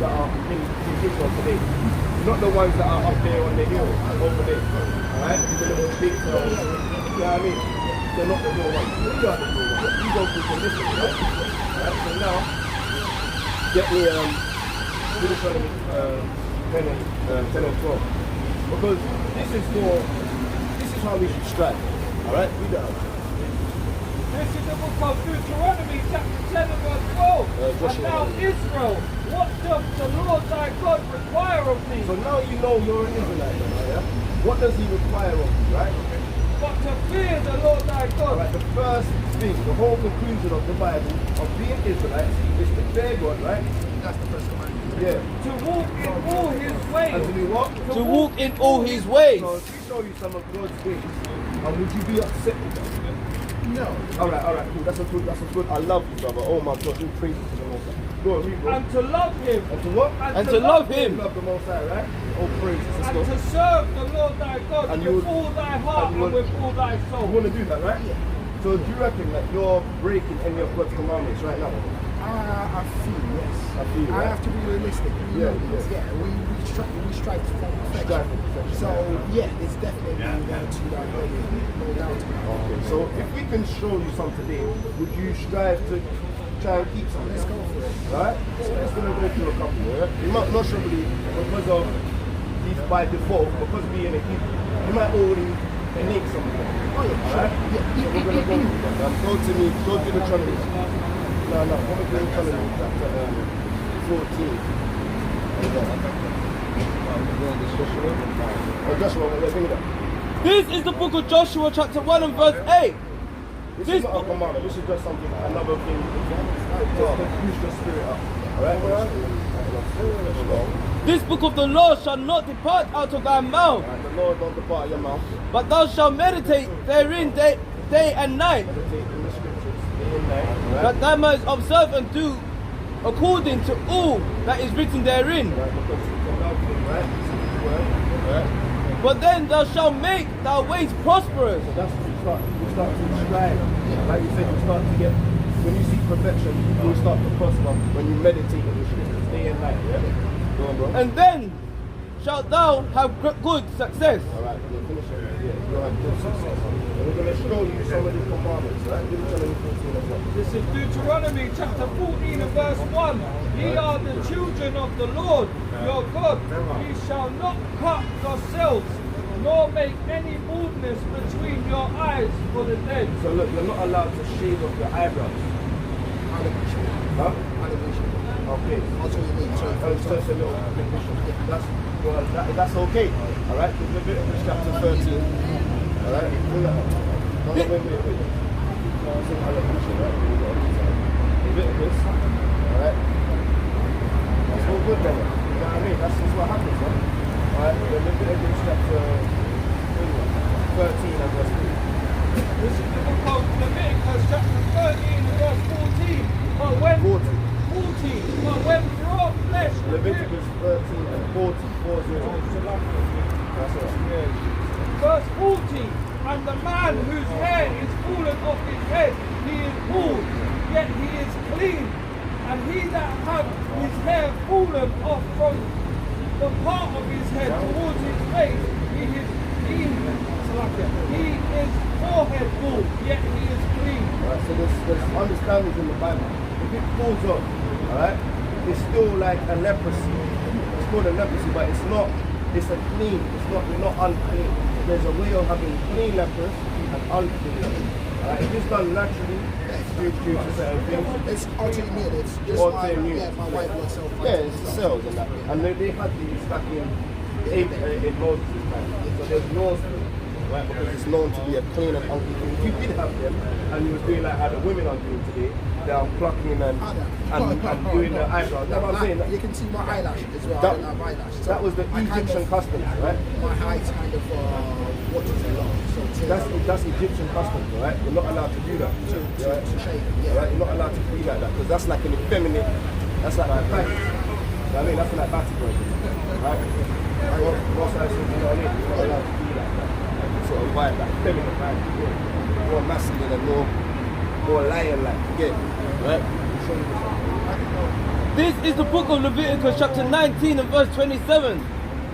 that are in Israel today. Not the ones that are up there on the hill over there. Alright? The little big you know what I mean? They're not the real ones. We are the real ones. We go through conditions, right? Alright? So now, get me Deuteronomy 10 and 12. Because this is how we should strive. Alright? Read it out. This is the book of Deuteronomy, chapter 10 and verse 12. And now Israel, what doth the Lord thy God require of thee? So now you know you're an Israelite, yeah? What does he require of you, right? But to fear the Lord thy God. Alright, the first thing, the whole conclusion of the Bible, of being Israelites, is to fear God, right? That's the first commandment. Yeah. To walk in all his ways. And to do what? To walk in all his ways. So if we show you some of God's ways, would you be upset with that? No. Alright, cool. That's a good. I love you, brother. Oh my God, you praise to the Most High. Go on, read, bro. And to love him. And to what? And to love him. Love the Most High, right? Oh, praise. Let's And go. to serve the Lord thy God And with all thy heart and and you would- with all thy You soul. want to do that, right? Yeah. So do you reckon that you're breaking any of God's commandments right now? I feel, yes. I feel, I right? have to be realistic. We Yeah, know this. yeah. We strive for perfection. Strive for perfection. So yeah, it's definitely down to that way. No doubt about it. Okay. So if we can show you some today, would you strive to try and keep some? Let's go for it. Right? So let's gonna go through a couple, right? You might not surely because of these by default, because being a Hebrew, you might already make something. Oh yeah, sure. Alright? Yeah, So we're gonna go to Deuteronomy. No, what we're doing Deuteronomy chapter 14. Joshua, bring it up. This is the book of Joshua, chapter 1 and verse 8. This is not a commandment, this is just something, another thing to boost your spirit up. Alright? This book of the law shall not depart out of thy mouth, And the Lord don't depart your mouth. but thou shalt meditate therein day and night, Meditate in the scriptures, day and night. Alright? that thou mayest observe and do according to all that is written therein. Right, because you can love him, right? This is his word. Alright? But then thou shalt make thy ways prosperous, So that's you start to strive. Like you said, you start to get, when you seek perfection, you will start to prosper when you meditate on the scriptures day and night. Yeah? Go on, bro. And then shalt thou have good success. Alright, we'll finish it. Yeah, you'll have good success. And we're going to show you some of the commandments, right? Deuteronomy 14 as well. This is Deuteronomy chapter 14 and verse 1. Ye are the children of the Lord your God. Ye shall not cut yourselves, nor make any baldness between your eyes for the dead. So look, you're not allowed to shave off your eyebrows. Huh? Okay. That's what you mean. So, It's just a little condition. That's okay. Alright? Leviticus chapter 13. Alright? No, wait. Leviticus. Alright? That's all good, brother. You know what I mean? That's just what happens, right? Alright? Leviticus chapter 13 and verse 3. This is the book of Leviticus chapter 13 and verse 14. But when 14. But when raw flesh Leviticus 13 and 40. 40. That's right. Verse 40. And the man whose hair is fallen off his head, he is bald, yet he is clean. And he that hath his hair fallen off from the part of his head towards his face, he is clean. He is forehead bald, yet he is clean. Alright, so there's understandings in the Bible. If it falls off, alright, it's still like a leprosy. It's called a leprosy, but it's not, it's a clean, you're not unclean. There's a way of having clean lepers and unclean lepers. Alright, if it's done naturally, due to certain things. It's autoimmune. It's just Autoimmune. my white blood cell. Yeah, it's the cells and that. And they had these back in Moses' time. So there's laws for it, right? Because it's known to be a clean and unclean thing. If you did have them, and you was doing like how the women are doing today, they are plucking and doing their eyebrows. That's what I'm saying. You can see my eyelash as well. That- I don't have eyelash. So That was the Egyptian customs, right? My eyes kind of waters a lot. So That's Egyptian customs, right? You're not allowed to do that. to shave. Right? You're not allowed to be like that because that's like an effeminate. That's like a back. You know what I mean? That's like batty boy. Right? Most I said, you know what I mean? You're not allowed to be like that. Like, sort of vibe, that feminine vibe. You get it? More masculine and more lion-like. You get it? Right? This is the book of Leviticus chapter 19 and verse 27.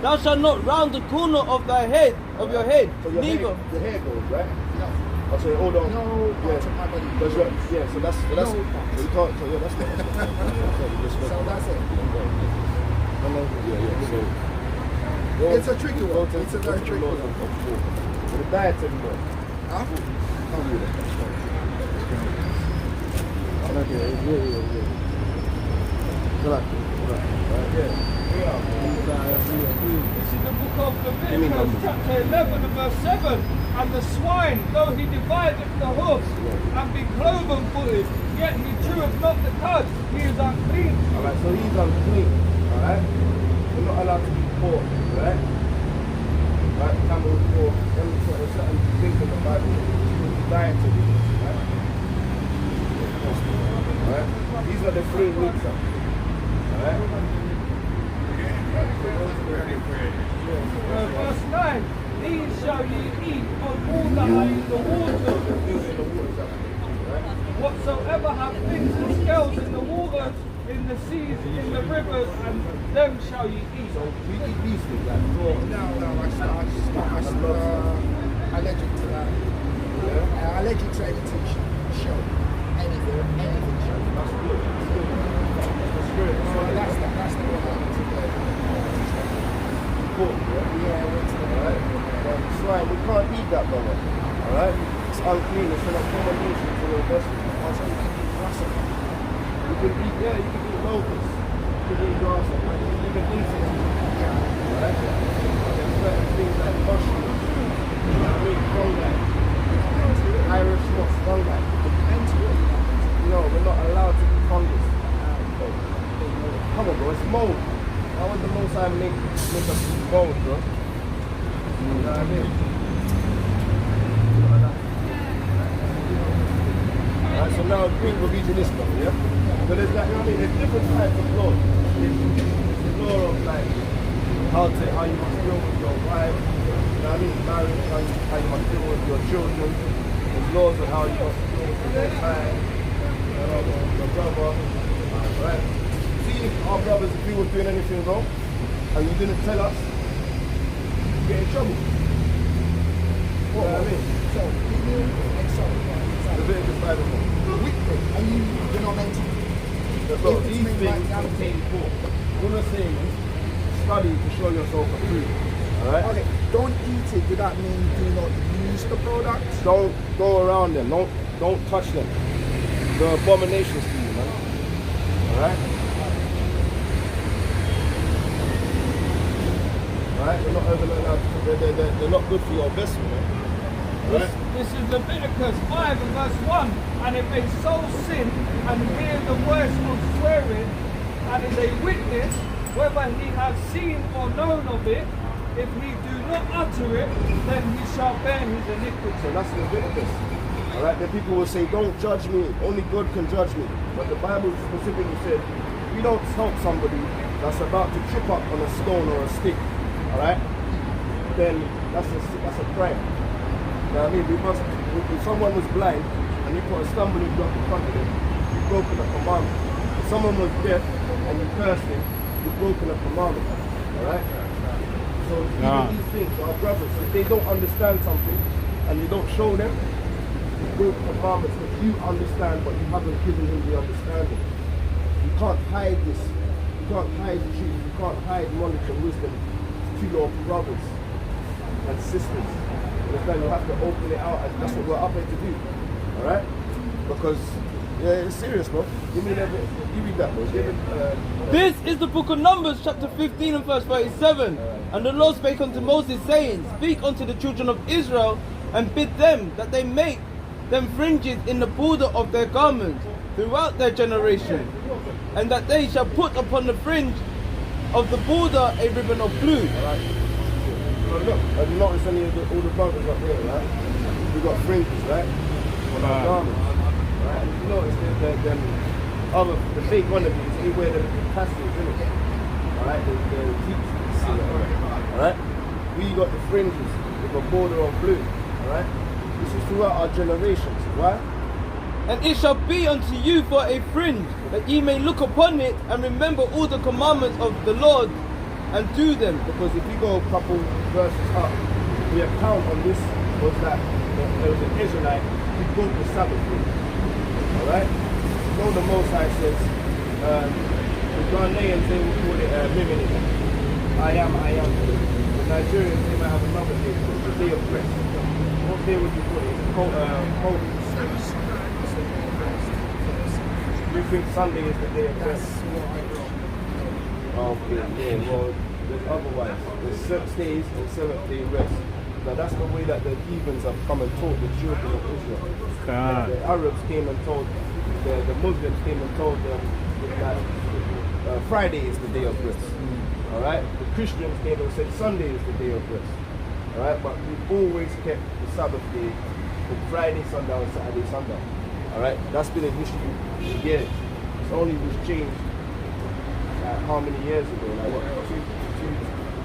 Thou shalt not round the corner of thy head, of your head, So your neither. hair goes, right? No. Oh, so hold on. No parts of my body. That's right. Yeah, so that's No. so you can't. So yeah, that's not. So that's it. Yeah. It's a tricky one. It's a very tricky one. The diet anymore. Huh? This is the book of Leviticus chapter 11 and verse 7. And the swine, though he divideth the hoofs and be cloven footed, yet he cheweth not the cud, he is unclean. Alright, so he's unclean. Alright? You're not allowed to be pork, right? Right? Camel pork, there's certain things in the Bible dietary, right? Alright? These are the three meats. Alright? Verse 9. These shall ye eat of all that are in the water. Whatsoever have fins and scales in the water, in the seas, in the rivers, and them shall ye eat. So we eat these things like prawns. No, I'm allergic to that. Allergic to anything show. Anything show. That's good. That's good. So that's the one I want to go. Pork, yeah? Yeah, I went to the Alright? But swine, we can't eat that, brother. Alright? It's unclean. It's an abomination to your vessel. Also, you can eat russet. You can eat, yeah, you can eat locusts. You can eat grass. You can eat it. Alright? There's certain things like mushrooms. You know what I mean? Fungi. Irish moss, fungi. No, we're not allowed to eat fungus. Come on, bro, it's mold. How would the most I make us eat mold, bro? You know what I mean? Alright, so now we're reading this stuff, yeah? So there's like, you know what I mean? There's different types of law. There's the law of like how you must deal with your wife, you know what I mean? Marriage, how you must deal with your children. laws on how you got to do your time, your brother, right? See if our brothers, if we were doing anything wrong, and you didn't tell us, you get in trouble. You know what I mean? So, Leviticus 5 and 4. and you're not meant to. Bro, these things contain pork. All I'm saying is, study to show yourself approved. Alright? Okay, don't eat it. Does that mean do not use the product? Don't go around them. Don't touch them. They're abominations to you, man. Alright? Alright? They're not good for your vessel, man. Alright? This is Leviticus 5 and verse 1. And if a soul sin and hear the words of swearing, and is a witness, whether he has seen or known of it, if he do not utter it, then he shall bear his iniquity. So that's Leviticus. Alright? Then people will say, don't judge me. Only God can judge me. But the Bible specifically said, if you don't help somebody that's about to trip up on a stone or a stick, alright, then that's a crime. You know what I mean? Because if someone was blind and you put a stumbling block in front of them, you've broken a commandment. If someone was deaf and you cursed him, you've broken a commandment. Alright? So even these things, our brothers, if they don't understand something and you don't show them, you break commandments that you understand but you haven't given him the understanding. You can't hide this. You can't hide the truth. You can't hide knowledge and wisdom to your brothers and sisters. Understand? You have to open it out, and that's what we're up here to do. Alright? Because, yeah, it's serious, bro. Give me that, bro. Give it, This is the book of Numbers, chapter 15 and verse 37. And the Lord spake unto Moses, saying, Speak unto the children of Israel, and bid them that they make them fringes in the border of their garments throughout their generation, and that they shall put upon the fringe of the border a ribbon of blue. So look, have you noticed any of all the brothers up here, right? We've got fringes, right? On our garments. Right? And you notice the fake wannabes, they wear the tassels, isn't it? Alright, the teeth. Alright? We got the fringes with a border of blue. Alright? This is throughout our generations. Why? And it shall be unto you for a fringe, that ye may look upon it and remember all the commandments of the Lord and do them. Because if you go a couple verses up, the account on this was that there was an Israelite who broke the Sabbath day. Alright? You know the Most High says, the Ghanaians, they will call it Mimini. I am. The Nigerians, they might have another day, the day of rest. What day would you call it? We think Sunday is the day of rest. Okay, yeah, well, there's otherwise. There's 6 days and 7th day rest. Now that's the way that the heathens have come and taught the children of Israel. The Arabs came and told, the Muslims came and told them that Friday is the day of rest. Alright? The Christians came and said Sunday is the day of rest. Alright? But we've always kept the Sabbath day from Friday sundown and Saturday sundown. Alright? That's been in history for years. It's only was changed how many years ago? Like what?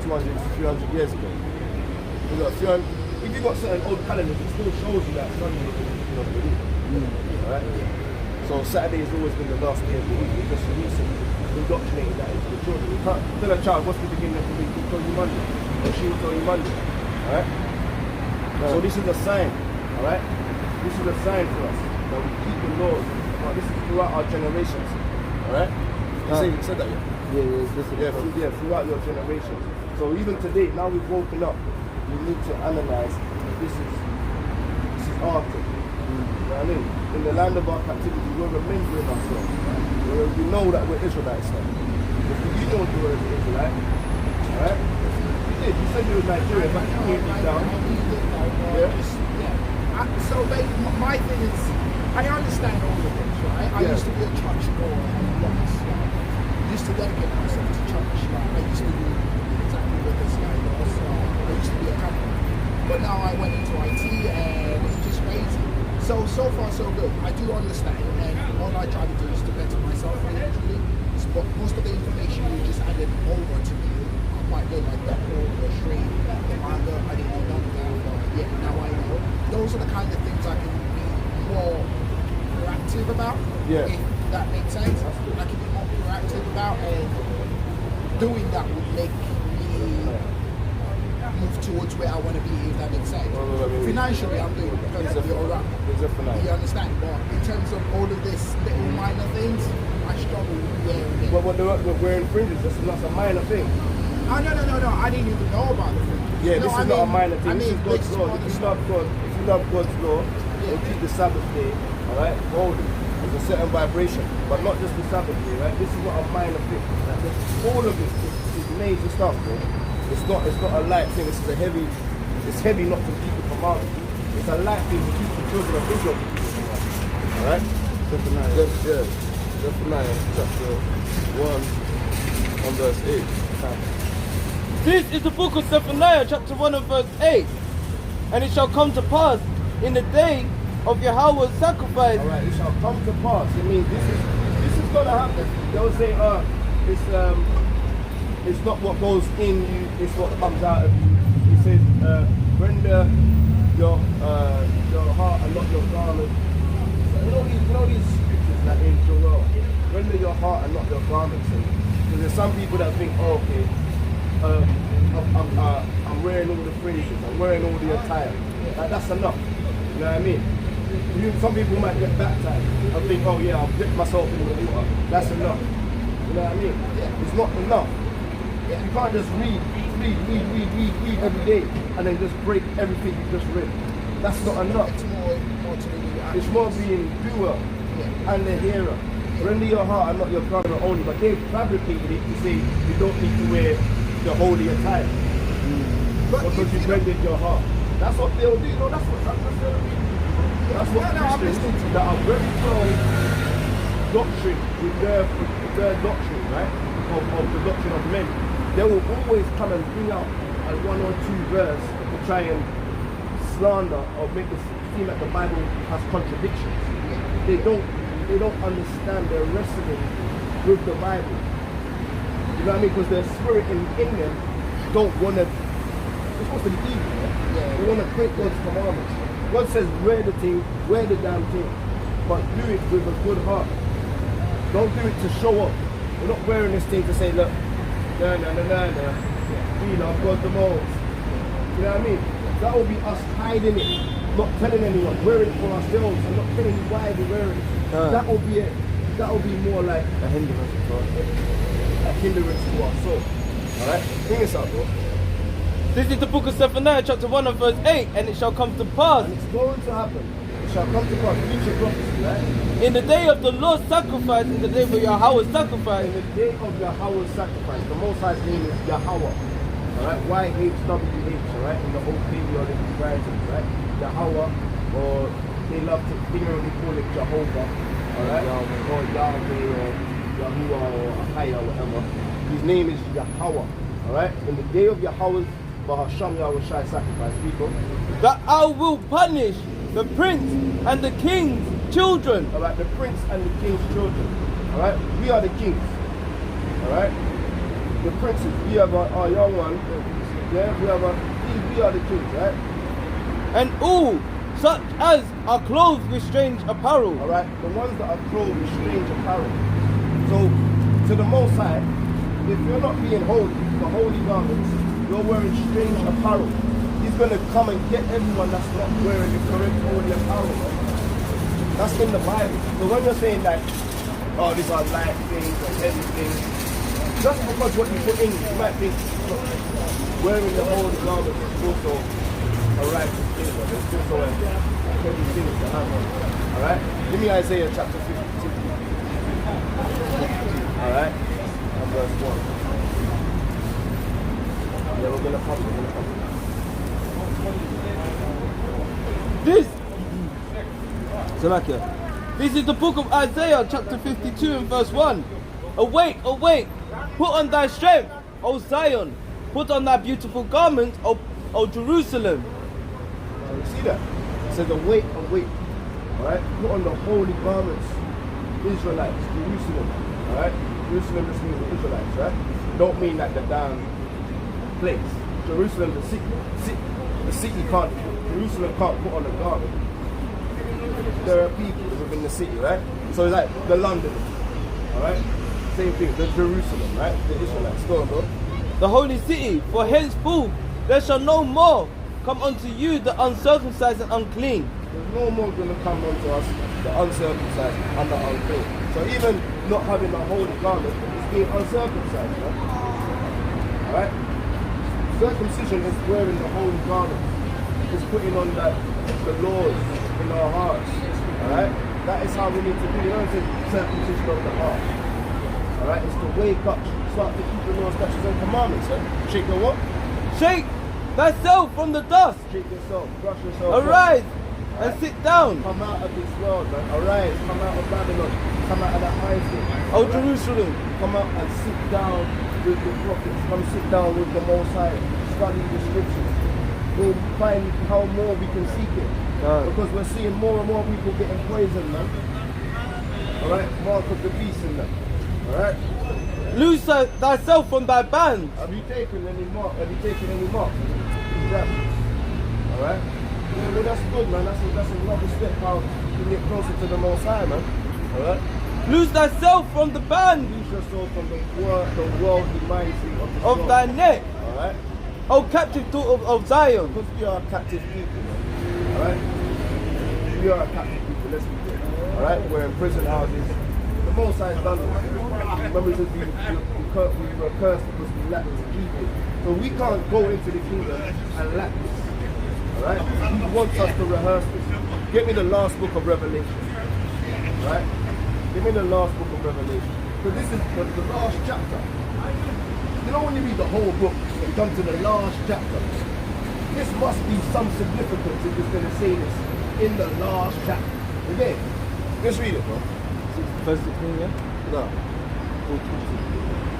200, 300 years ago. You know, if you've got certain old calendars, it still shows you that Sunday is the beginning of the week. Alright? So Saturday has always been the last day of the week. It's just recently indoctrinated that into the children. You can't tell a child what's the beginning of the week, he'll tell you Monday. Or she will tell you Monday. Alright? So this is a sign. Alright? This is a sign for us that we keep the laws. But this is throughout our generations. Alright? You said that, yeah? Yeah, throughout your generations. So even today, now we've woken up, we need to analyze this is our thing. You know what I mean? In the land of our captivity, we're remembering ourselves. We know that we're Israelites now. You know you were an Israelite. Alright? You did. You said you were Nigerian, but you came down. So my thing is, I understand all of this, right? I used to be a church goer and used to dedicate myself to church. I used to do exactly what this guy does. I used to be a company. But now I went into IT and it's just crazy. So far so good. I do understand, and all I try to do is to better myself individually. But most of the information you just added over to me are quite good, like the whole, the stream, the manga. I didn't know none of that, but yeah, now I know. Those are the kind of things I can more proactive about. Yeah. If that makes sense. good. I can be more proactive about, and doing that would make me move towards where I want to be, if that makes sense. Wait. Financially, I'm doing perfectly all right. You understand? But in terms of all of this little minor things, I struggle with wearing it. But wearing fringes, that's not a minor thing. Oh, no. I didn't even know about the fringes. Yeah, No, this is not a minor thing. This is God's law. other If you stuff. love God's law, you'll keep the Sabbath day, alright, holy. There's a certain vibration, but not just the Sabbath day, right? This is not a minor thing. All of this is major stuff, bro. It's not a light thing. It's heavy not to keep the commandments. It's a light thing to keep the children of Israel. Alright? Zephaniah chapter 1 on verse 8. This is the book of Zephaniah, chapter 1 and verse 8. And it shall come to pass in the day of Yahweh's sacrifice. Alright, it shall come to pass. It means this is gonna happen. They'll say, it's not what goes in you, it's what comes out of you. He says, render your heart and not your garment. So, you know these scriptures that in Joel, render your heart and not your garments. Because there's some people that think, oh, okay, I'm wearing all the fringes, I'm wearing all the attire. Like, that's enough. You know what I mean? Some people might get baptized and think, oh yeah, I'll dip myself in the water. That's enough. You know what I mean? It's not enough. You can't just read every day and then just break everything you just read. That's not enough. It's more to do with It's more being doer and the hearer. Render your heart and not your garment only. But they've fabricated it to say you don't need to wear the holy attire. Because you rendered your heart. That's what they'll do. No, that's what Christians that are very strong doctrine with their doctrine, right? Of the doctrine of men. They will always come and bring out a 1 or 2 verse to try and slander or make it seem like the Bible has contradictions. They don't understand. They're wrestling with the Bible. You know what I mean? Because their spirit in them don't want to. They're supposed to be evil. Yeah? They want to break God's commandments. God says, wear the thing, wear the damn thing, but do it with a good heart. Don't do it to show up. We're not wearing this thing to say, look, we love God the most. You know what I mean? That will be us hiding it, not telling anyone, wearing it for ourselves and not telling you why we're wearing it. That will be it. That will be more like A hindrance to us. a hindrance to our soul. Alright? Bring this up, bro. This is the book of Zephaniah, chapter 1 and verse 8. And it shall come to pass And it's going to happen. It shall come to pass. Future prophecy, right? in the day of the Lord's sacrifice, in the day of Yahweh's sacrifice. In the day of Yahweh's sacrifice, the Most High's name is Yahweh. Alright? YHWH, alright? In the old Paleo writings, right? Yahweh, or they love to ignorantly call it Jehovah, alright? Or Yahweh, or Yahuwah, or Ahaya, or whatever. His name is Yahweh, alright? In the day of Yahweh's Bahasham Yahweh Shai sacrifice, people. That I will punish the prince and the king's children. Alright, the prince and the king's children. Alright, we are the kings. Alright, the princes, we have our young one. Yeah, we are the kings, right? And all such as are clothed with strange apparel. Alright, the ones that are clothed with strange apparel. So, to the Most High, if you're not being holy, the holy garments, you're wearing strange apparel. He's going to come and get everyone that's not wearing the correct holy apparel. That's in the Bible. So when you're saying that, oh, these are light things or heavy things, just because what you put in, you might think, look, wearing the holy garment is also a righteous thing. It's also a heavy thing to have on. Alright? Give me Isaiah chapter 52. Alright? And verse 1. Yeah, we're going to come. This is the book of Isaiah, chapter 52 and verse 1. Awake, awake, put on thy strength, O Zion, put on thy beautiful garments, O Jerusalem. You see that? It says awake, awake. Alright? Put on the holy garments, Israelites, Jerusalem. Alright? Jerusalem just means the Israelites, right? Don't mean that the damn place. Jerusalem, the city can't, Jerusalem can't put on a garment. there are people within the city, right? So it's like the London, all right? Same thing, the Jerusalem, right? The Israelites. Go on, bro. The holy city, for henceforth there shall no more come unto you the uncircumcised and unclean. There's no more going to come unto us, the uncircumcised and the unclean. So even not having a holy garment is being uncircumcised, right? All right? Circumcision is wearing the holy garment. It's putting on the laws in our hearts. All right? That is how we need to be. You know, it's circumcision of the heart. All right? It's to wake up, start to keep the laws, statutes, and commandments. Right? Shake your what? Shake thyself from the dust. Shake yourself. Brush yourself. Arise and sit down. Come out of this world, man. Arise. Come out of Babylon. Come out of that Isaac. O Jerusalem. Come out and sit down with the prophets. Come sit down with the Most High. Study the scriptures. We'll find how more we can seek it. Because we're seeing more and more people getting poisoned, man. Alright? Mark of the beast in them. Alright? Loose thyself from thy band. Have you taken any mark? Have you taken any mark? Exactly. Alright? Yeah, well, that's good, man. That's another step how you get closer to the Most High, man. Alright? Loose thyself from the band Loose yourself from the worldly mindset of the of thy neck. Alright? O captive daughter of Zion. Because we are captive people, man. Alright? We are captive people, let's be clear. Alright? We're in prison houses. The Most High has done it. Remember, it says we were cursed because we lacked evil. So we can't go into the kingdom and lack this. Alright? He wants us to rehearse this. Get me the last book of Revelation. Right? Give me the last book of Revelation. Because this is the last chapter. You know when you read the whole book and come to the last chapter, this must be some significance if it's going to say this in the last chapter. Okay? Let's read it, bro. Verse 16, yeah? No.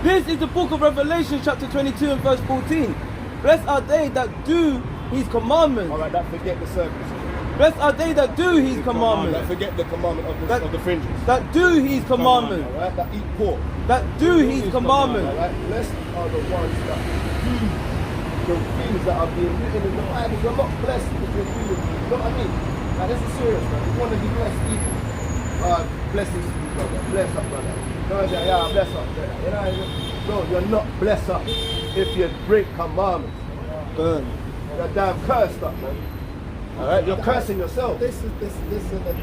This is the book of Revelation, chapter 22 and verse 14. Blessed are they that do his commandments. Alright, that forget the circumcision. Blessed are they that do his That commandments. forget the commandment of the fringes. That do his commandments. Alright, that eat pork. That do his commandments. Alright, blessed are the ones that do the things that are being written in the Bible. You're not blessed if you're reading. You know what I mean? Like, this is serious, man. You want to be blessed, even. Blessings to you, brother. Bless up, brother. No, I say, yeah, bless up, brother. You know what I mean? No, you're not blessed up if you break commandments. Good. You're damn cursed up, man. Alright, you're cursing yourself. This is the thing. This is the thing.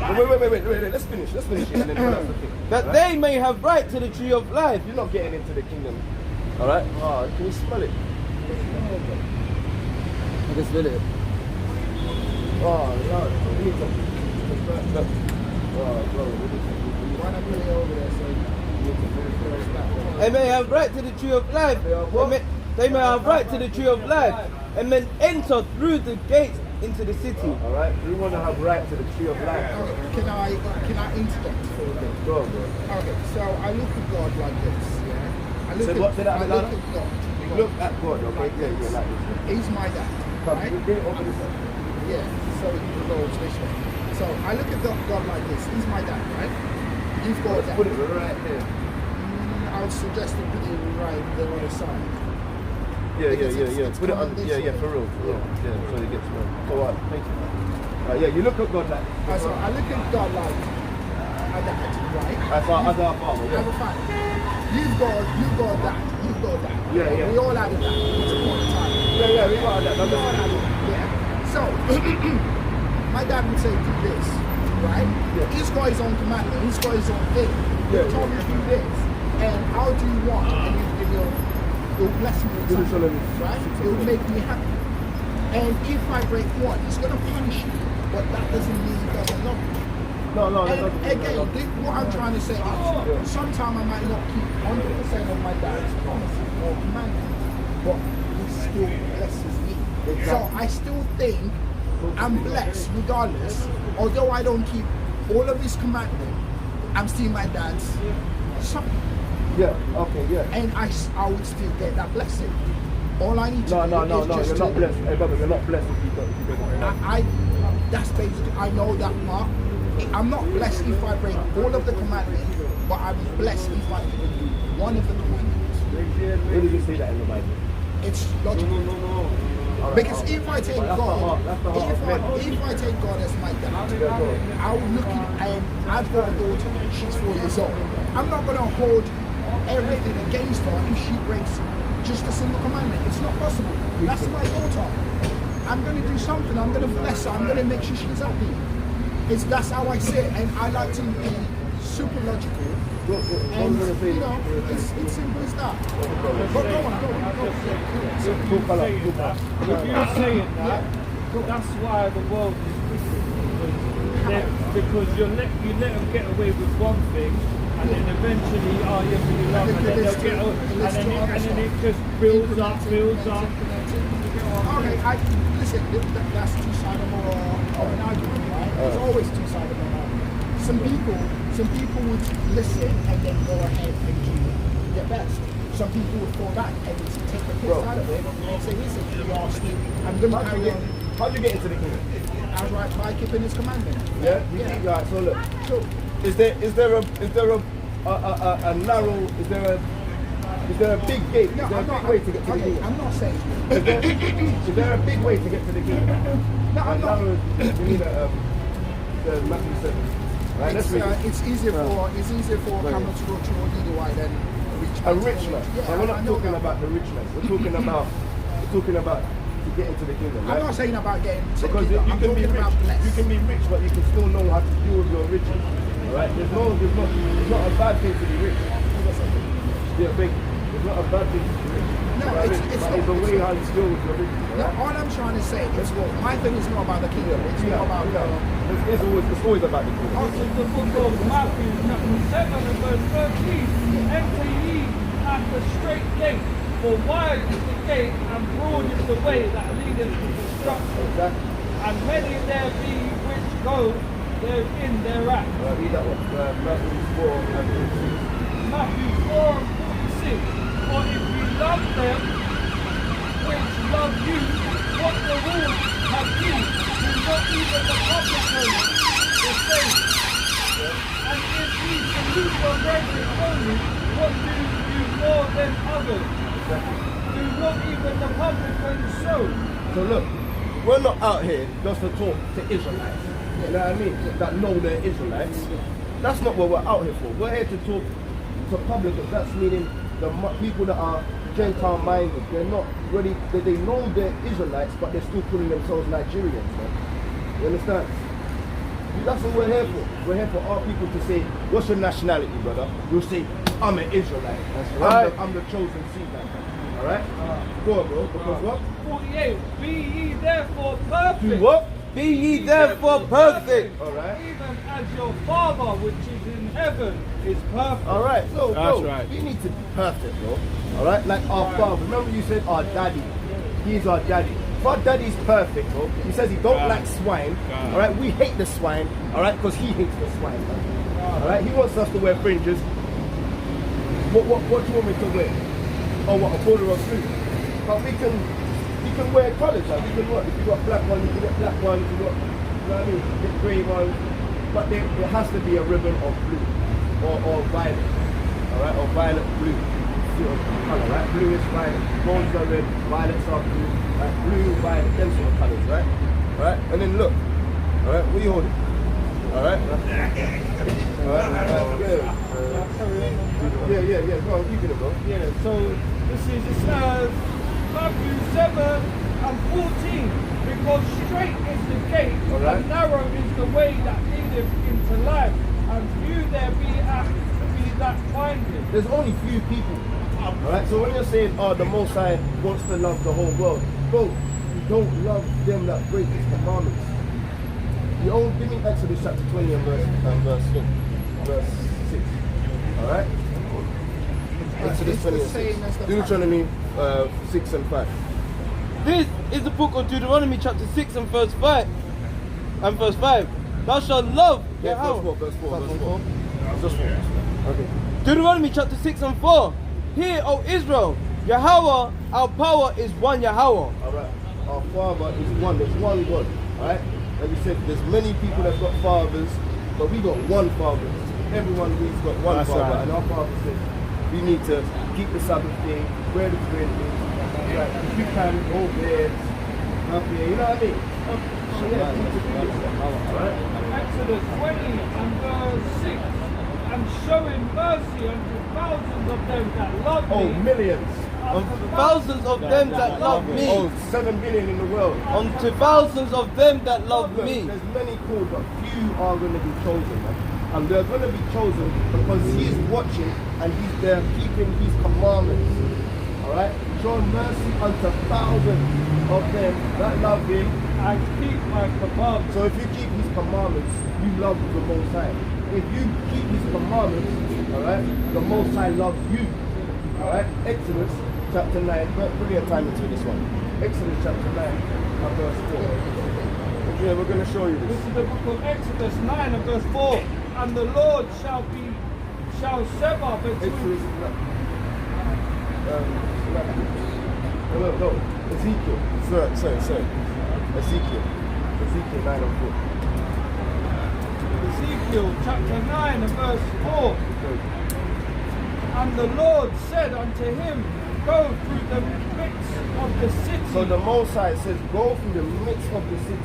Wait. Let's finish it and then that's the thing. That they may have right to the tree of life. You're not getting into the kingdom. Alright? Oh, can you smell it? I can smell it. Oh, Lord. We need to. Oh, bro. Why not put it over there so you need to finish that? They may have right to the tree of life. They may have right to the tree of life. And then enter through the gates into the city. Alright? We want to have right to the tree of life. Can I interject for a bit? Go on, bro. Okay, so I look at God like this, yeah? I look Say what? Say that I again, look Lana? at God. You look at God, okay? Yeah, like this. He's my dad, Come, right? you bring it over this side. Yeah, so he goes this way. So I look at God like this. He's my dad, right? You've got Let's that. put it right there. I would suggest to put it right there on the side. Yeah. It's Put it on. coming this Yeah, way. for real. Yeah, so it gets more. Go on. Thank you. Yeah, you look at God like. So I look at God like a dad, right? As our father. As Yeah. a father. You've got that. You've got that. Yeah. We all have that. It's a point in time. Yeah, we got that. We all have it. Yeah. So my dad would say do this, right? Yeah. He's got his own commandment. He's got his own thing. He Yeah. told me to do this. And how do you want? And you'll bless me with something, right? It will make me happy. And if I break one, he's going to punish you. But that doesn't mean he doesn't love you. No. And again, what I'm trying to say is, sometimes I might not keep 100% of my dad's promises or commandments, but he still blesses me. So I still think I'm blessed regardless, although I don't keep all of his commandments, I'm still my dad's son. Yeah. Okay. Yeah. And I would still get that blessing. All I need to do is No. just You're not blessed. Hey, brother, you're not blessed if you don't. that's basically, I know that part. I'm not blessed if I break all of the commandments, but I'm blessed if I even do one of the commandments. Where did you say that in the Bible? It's logical. No. Because if I take God, if I take God as my dad, I'll look at, and I've got a daughter, she's 4 years old. I'm not going to hold everything against her if she breaks just a simple commandment. It's not possible. That's my daughter. I'm going to do something. I'm going to bless her. I'm going to make sure she's happy. That's how I see it, and I like to be super logical. And you know, it's simple as that. But go on. If you're saying that, that's why the world is different. Because you let them get away with one thing, and then eventually, you love, and then they'll get away, and then it just builds up. Okay, listen, that's two-sided of an argument, right? There's always two-sided of an argument. Some people would listen and then go ahead and do their best. Some people would fall back and take the piss out of it and say, listen, you asked me, I'm going to carry on. How'd you get into the kingdom? As right by keeping his commandment. Yeah? Right, so look. So, Is there a narrow, is there a big gate? Is there a big way to get to the kingdom? I'm not saying. Is there a big way to get to the kingdom? No, I'm not. You mean the Matthew 7. Right, It's easier for a camel to go through a needle eye than a rich man. Yeah, we're not talking about the rich man. We're talking about to get into the kingdom. Right? I'm not saying about getting to because the kingdom. you can be rich. You can be rich, but you can still know how to deal with your riches. All right? It's not a bad thing to be rich. It's not a bad thing to be rich. No, it's not. It's the way how you deal with your riches. No, all I'm trying to say is, my thing is not about the kingdom. It's not about it's always about the kingdom. Also, the book of Matthew, chapter 7 and verse 13. Enter ye at the straight gate, for wide is the gate and broad is the way that leadeth to destruction. Exactly. And many there be which go therein thereat. Read that one. Matthew 4 and 46. Matthew 4 and 46. For if you love them which love you, what reward have ye? Do not even the publicans the same? And if ye salute your brethren only, what do you more than others? Do not even the publicans so? So look, we're not out here just to talk to Israelites. You know what I mean? That know they're Israelites. That's not what we're out here for. We're here to talk to publicans. That's meaning the people that are Gentile minded. They're not really, they know they're Israelites, but they're still calling themselves Nigerians. Man. You understand? That's what we're here for. We're here for our people to say, what's your nationality, brother? You'll say, I'm an Israelite. That's right. I'm the chosen seed. Alright? Go on, bro. Because what? 48. Be ye therefore perfect. Do what? Be ye therefore perfect. Alright. Even as your Father which is in heaven is perfect. Alright, so That's bro, right. we need to be perfect, bro. Alright? Like our father. Remember you said our daddy. He's our daddy. If our daddy's perfect, bro, he says he don't like swine. Alright, we hate the swine, alright, because he hates the swine, man. Alright, he wants us to wear fringes. What do you want me to wear? Oh, what, a border of blue? But we can wear colours, like we can what? If you got black ones, you can get black ones, you got, you know what I mean, you get grey ones. But there has to be a ribbon of blue or violet, alright, or violet blue. Sort of colour, right? Blue is violet, roses are red, violets are blue, right? Blue, violet, them sort of colours, right? Alright, and then look, alright, what are you holding? Alright? Yeah, go on, keep it, bro. Yeah, so this is Matthew 7 and 14. Because straight is the gate, and narrow is the way that leadeth into life, and few there be that find it. There's only few people. Alright, so when you're saying, oh, the Most High wants to love the whole world, bro, you don't love them that break His commandments. You only give me Exodus chapter 20 and verse 6. Alright? Exodus 20 and 6. Deuteronomy 6 and 5. This is the book of Deuteronomy chapter 6 and verse 5. And verse 5. Thou shalt love Verse 4. Okay. Deuteronomy chapter 6 and 4. Hear, O Israel, Yahweh, our power is one Yahweh. Alright. Our Father is one. There's one God. Alright? Like we said, there's many people that's got fathers, but we got one Father. Everyone we've got one That's Father. right. And our Father says we need to keep the Sabbath day, wear the bread. Right? If you can, go there, up here. You know what I mean? So yeah, we need to do this. Alright? Exodus 20 and verse 6. And showing mercy unto thousands of them that love Oh, me. millions. Unto thousands of them that love me. Oh, 7 billion in the world. Unto thousands of them that love Look, me. there's many called, but few are going to be chosen, man. And they're going to be chosen because he's watching and he's there keeping his commandments. Alright? Show mercy unto thousands of them that love him. And keep my commandments. So if you keep his commandments, you love the Most High. If you keep his commandments, alright, the Most High loves you. Alright? Exodus chapter 9. Put your time into this one. Exodus chapter 9 and verse 4. Okay, we're going to show you This this. is the book of Exodus 9 and verse 4. And the Lord shall sever between. Exodus. No. Ezekiel. Sorry. Ezekiel 9 and 4. Ezekiel chapter 9 and verse 4. And the Lord said unto him, go through the midst of the city. So the Most High says, go through the midst of the city.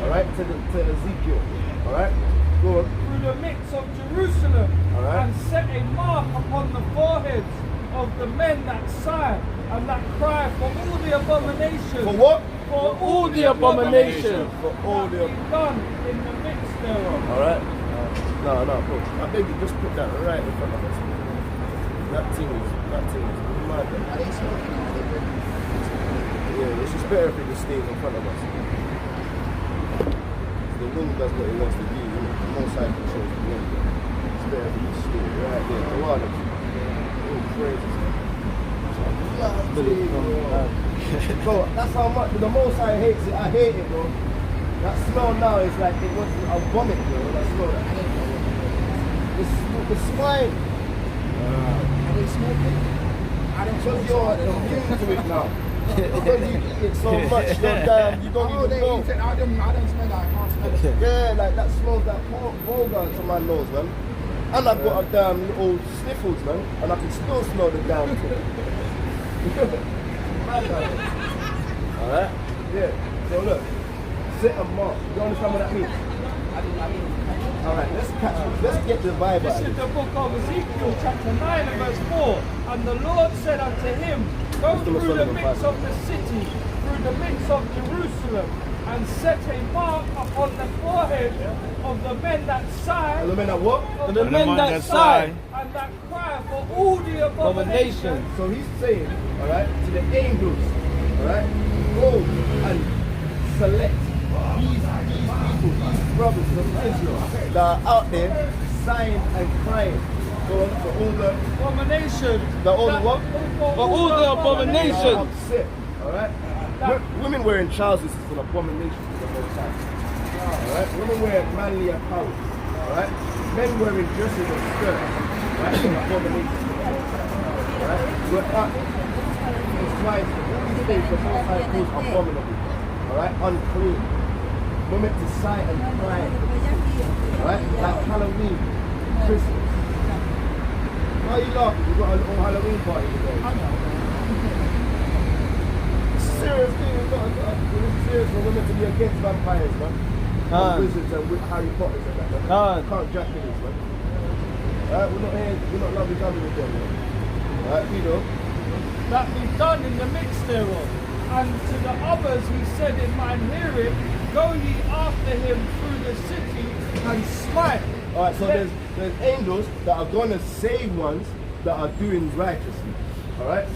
Alright, to Ezekiel. Alright? Go on. Through the midst of Jerusalem. Alright. And set a mark upon the foreheads of the men that sigh and that cry for all the abominations. For what? For all the abominations. For all the done in the midst thereof. Alright? No, coach. I beg you, just put that right in front of us. That thing is mad. Are they smoking? Yeah, it's just better if it just stays in front of us. The wind does what it wants to do, isn't it? The Most High controls the wind. It's better if it just stays right there. The water. Oh, crazy. Bro, that's how much the Most High hates it. I hate it, bro. That smell now is like it was a vomit, bro. That smell. The swine. Are they smoking? I don't Because smoke. you're immune to it now. Because you eat it so much, you don't Oh, even they know. eat it. I don't smell that. I can't smell it. Yeah, like that smells like vulgar to my nose, man. And I've got a damn little sniffles, man. And I can still smell the damn thing. Alright? Yeah. So look, set a mark. You understand what that means? Alright, let's get the vibe This out is of the it. book of Ezekiel chapter 9 and verse 4. And the Lord said unto him, go Mr. through the Sullivan, midst Bible. of the city, through the midst of Jerusalem, and set a mark upon the forehead of the men that sigh, And the men that what? of The men that sigh and that cry for all the abominations. abominations. So he's saying, alright, to the angels, alright, go and select these people, these brothers of Israel that are out there sighing and crying for all the Abomination. all the what? For all the abominations. They are upset, alright? Women wearing trousers is an abomination to the Most High. Alright? Women wearing manly apparel. Alright? Men wearing dresses and skirts. Right? Is an abomination to the Most High. Alright? We're up. It's why all these things the Most High calls abominable. Alright? Unclean. Women to sigh and cry. Alright? Like Halloween, Christmas. Why are you laughing? You've got a little Halloween party today. Serious thing, it's serious for women to be against vampires, man. Can't. And wizards and Harry Potters and that, man. Can't Dracula's, man. Alright, we're not lovely done with them, man. Alright, you know. That be done in the midst thereof. And to the others he said in mine hearing, go ye after him through the city and smite. Alright, so there's angels that are going to save ones that are doing righteously. Alright?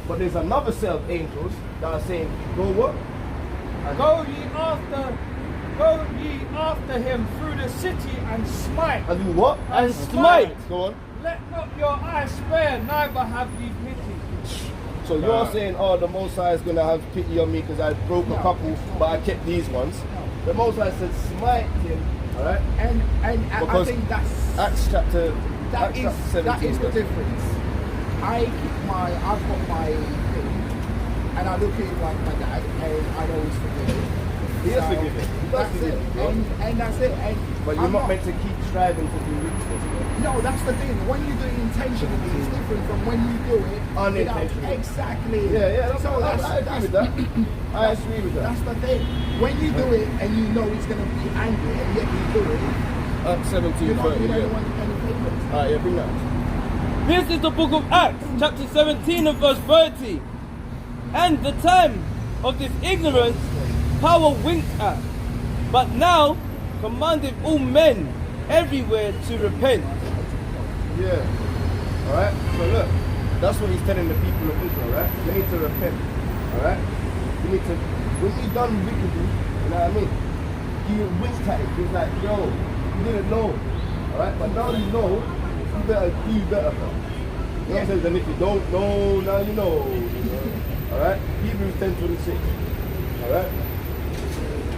But there's another set of angels that are saying, go what? And Go ye after him through the city and smite. and do what? And smite. Go on. Let not your eye spare, neither have ye pity. So you're saying, oh, the Most High is going to have pity on me because I broke a couple, but I kept these ones. The Most High said, smite him. Alright? And I Because think that's Acts chapter that is 17. that is the difference. I've got my thing, and I look at it like my dad, and I know he's forgiven. He is forgiven. He does That's forgive it. you, bro. And that's it. And But you're I'm not meant to keep striving to do righteousness, bro. No, that's the thing. When you do it intentionally, it's different from when you do it Unintentionally. Exactly. Yeah, So I agree with that. I agree with that. That's the thing. When you do it and you know he's going to be angry and yet you do it, At 17:30, you don't yeah. want any favors. Alright, yeah, bring that. This is the book of Acts, chapter 17 and verse 30. And the time of this ignorance, power winked at, but now commandeth all men everywhere to repent. Yeah. Alright? So look, that's what he's telling the people of Israel, right? They need to repent. Alright? You need to, when you done wickedly, you know what I mean? You winked at it. He's like, yo, you didn't know. Alright? But now you know, you better do better, bro. You know what I'm saying? And if you don't know, now you know. Alright? Hebrews 10:26. Alright?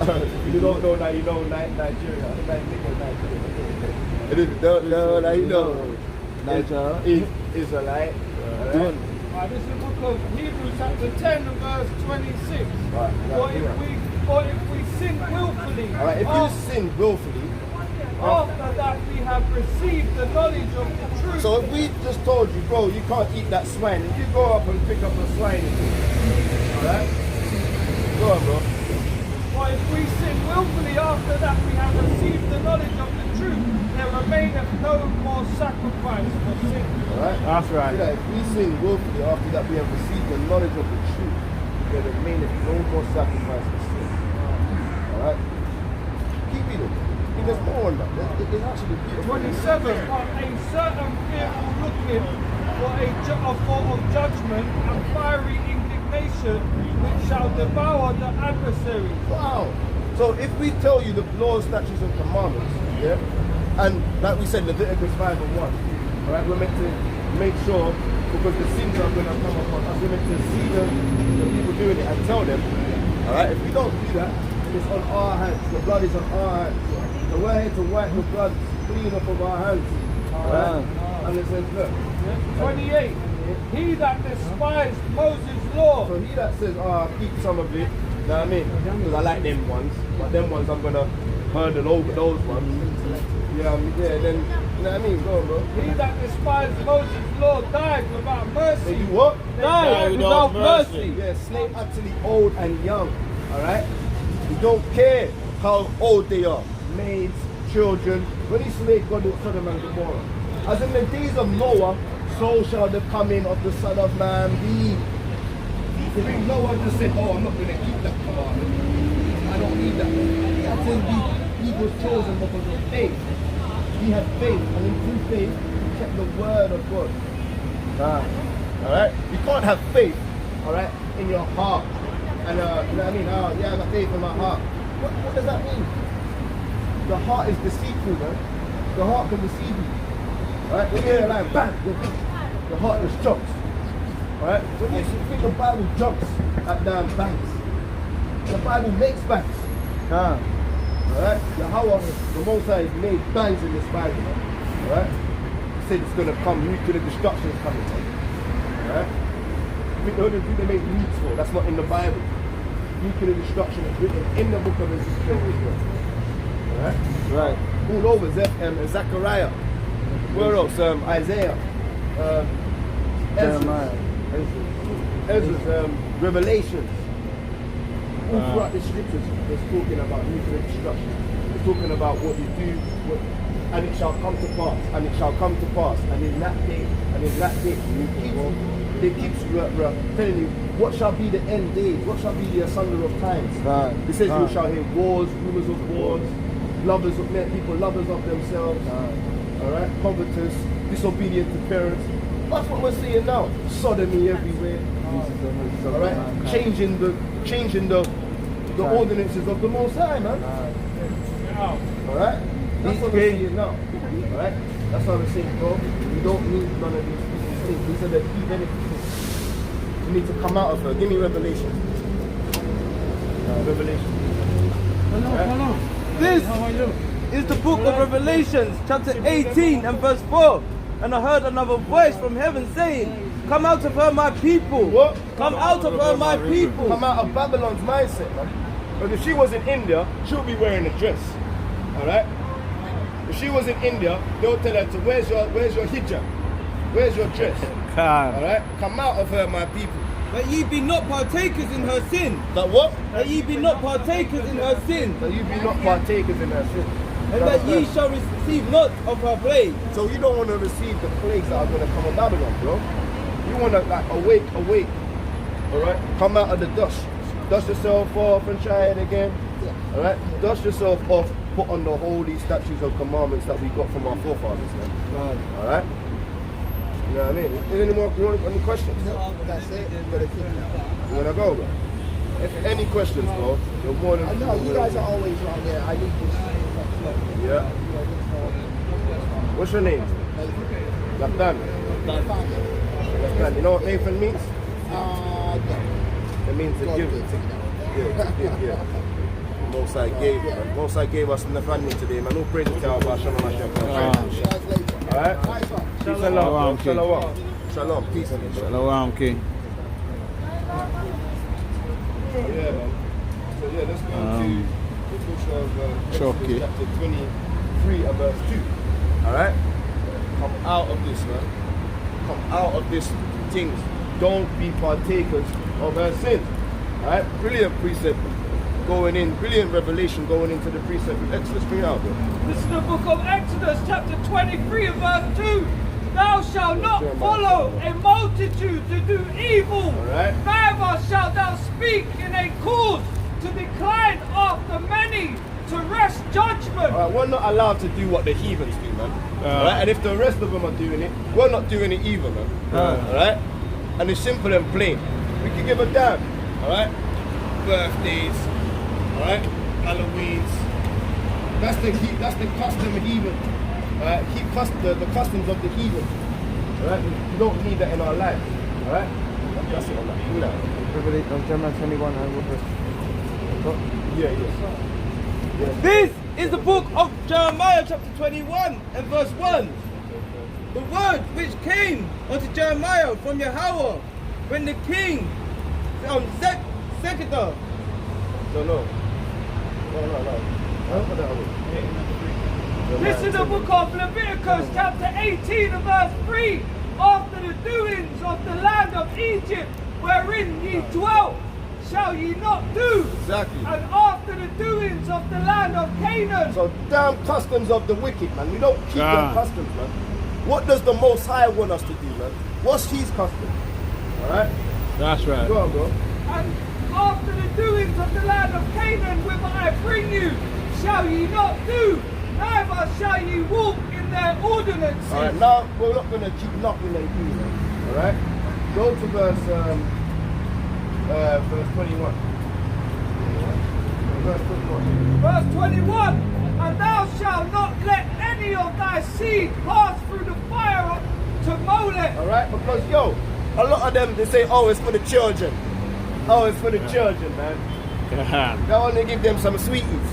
If you don't know, now you know Nigeria. If you don't know, now you know. Nigeria. Israelite. Alright? This is the book of Hebrews chapter 10 and verse 26. Right, Or if we sin willfully, Alright, if you sin willfully, after that we have received the knowledge of the truth. so if we just told you, bro, you can't eat that swine, if you go up and pick up a swine, alright? Go on, bro. For if we sin willfully after that we have received the knowledge of the truth, there remaineth no more sacrifice for sin. Alright? That's right. See that if we sin willfully after that we have received the knowledge of the truth, there remaineth no more sacrifice for sin. Alright? Keep reading. There's more on that. There's actually beautiful. 27. But a certain fearful looking for of judgment and fiery indignation which shall devour the adversary. Wow. So if we tell you the laws, statutes and commandments, yeah, and like we said, Leviticus 5 and 1, alright, we're meant to make sure, because the sins are going to come upon us, we're meant to see the people doing it and tell them, alright, if we don't do that, it's on our hands, the blood is on our hands. So we're here to wipe the blood clean off of our hands. Alright? And it says, look. 28. He that despised Moses' law. So he that says, I'll keep some of it, you know what I mean? Because I like them ones, but them ones I'm going to hurdle over those ones. Yeah, then, you know what I mean? Go on, bro. He that despised Moses' law died without mercy. They do what? Died without mercy. Yeah, slave utterly old and young. Alright? We don't care how old they are. Maids, children. When he slayed God in Sodom and Gomorrah. As in the days of Noah, so shall the coming of the Son of Man be. If Noah just said, oh, I'm not going to keep that commandment. I don't need that. That says he was chosen because of faith. He had faith, and in through faith, he kept the word of God. Alright? You can't have faith, alright, in your heart. And you know what I mean? Oh, yeah, I got faith in my heart. What does that mean? The heart is deceitful, man. The heart can deceive you. Alright? When you hear a line, bang, the heart just jumps. Alright? When you think the Bible jumps at damn banks, the Bible makes banks. Alright? Yahweh, the Most High, has made bangs in this Bible. Alright? He said it's gonna come, nuclear destruction is coming. Alright? Who they make nukes for? That's not in the Bible. Nuclear destruction is written in the book of Ezekiel. Alright? Right. All over Zechariah. Where else? Isaiah. Ezra's Revelations. All throughout the scriptures, it's talking about nuclear destruction. It's talking about what you do, and it shall come to pass, and it shall come to pass, and in that day, and in that day, it keeps telling you what shall be the end days, what shall be the asunder of times. Right. It says you shall hear wars, rumors of wars, lovers of men, people lovers of themselves, alright, covetous, disobedient to parents. That's what we're seeing now. Sodomy everywhere. Alright? Changing the ordinances of the Most High, man. Alright? That's what we're seeing now. Alright? That's what I'm saying, bro. We don't need none of these things. These are the heathen things. We need to come out of her. Give me Revelation. Revelation. Hello. This is the book of Revelations, chapter 18 and verse 4. And I heard another voice from heaven saying, come out of her, my people. What? Come out of her, my people. Come out of Babylon's mindset, man. But if she was in India, she'll be wearing a dress. Alright? If she was in India, they'll tell her to where's your hijab? Where's your dress? Alright? Come out of her, my people. That ye be not partakers in her sin. That what? That ye be not partakers in her sin. That you be not partakers in her sin. And that ye shall receive not of her plague. So you don't want to receive the plagues that are going to come on Babylon, bro. You want to like awake. Alright? Come out of the dust. Dust yourself off and try it again. Alright? Dust yourself off. Put on the holy statutes and commandments that we got from our forefathers, man. Alright? You know what I mean? Any questions? No, that's it. You gotta keep it. You wanna go, bro? If any questions, bro, you're more than. I know you guys are always wrong. Yeah, I need this. Yeah. What's your name? Nathan. Nathan. You know what Nathan means? It means to give. Yeah. Most I gave us Nathaniel today, man. No praise to our Hashem and Hashem. Alright? Peace and love. Shalom. Shalom. Peace and love. Shalom, King. Yeah, man. So yeah, let's go to the book of Exodus chapter 23 and verse 2. Alright? Come out of this, man. Come out of this things. Don't be partakers of her sins. Alright? Brilliant precept going in, brilliant revelation going into the precept of Exodus. Bring it out, bro. This is the book of Exodus, chapter 23 and verse 2. Thou shalt not follow a multitude to do evil, neither shalt thou speak in a cause to decline after many, to wrest judgment. Alright, we're not allowed to do what the heathens do, man. Alright, and if the rest of them are doing it, we're not doing it either, man. Alright? And it's simple and plain. We can give a damn. Alright? Birthdays, alright? Halloweens. That's the custom of heathen. Alright? Keep the customs of the heathen. Alright? We don't need that in our lives. Alright? That's it on that. Do that. Jeremiah 21 Yeah. This is the book of Jeremiah chapter 21 and verse 1. The word which came unto Jeremiah from Yahweh when the king Sekidah. No. This is the book of Leviticus, chapter 18 and verse 3. After the doings of the land of Egypt, wherein ye dwelt, shall ye not do. Exactly. And after the doings of the land of Canaan. So damn customs of the wicked, man. We don't keep them customs, man. What does the Most High want us to do, man? What's his custom? Alright? That's right. Go on, bro. And after the doings of the land of Canaan, whither I bring you, shall ye not do, neither shall ye walk in their ordinances. Alright, now we're not going to keep nothing they do, man. Alright? Go to verse 21. Verse 21. Verse 21. And thou shalt not let any of thy seed pass through the fire to Molech. Alright? Because, yo, a lot of them, they say, oh, it's for the children. Oh, it's for the children, man. They only give them some sweeties.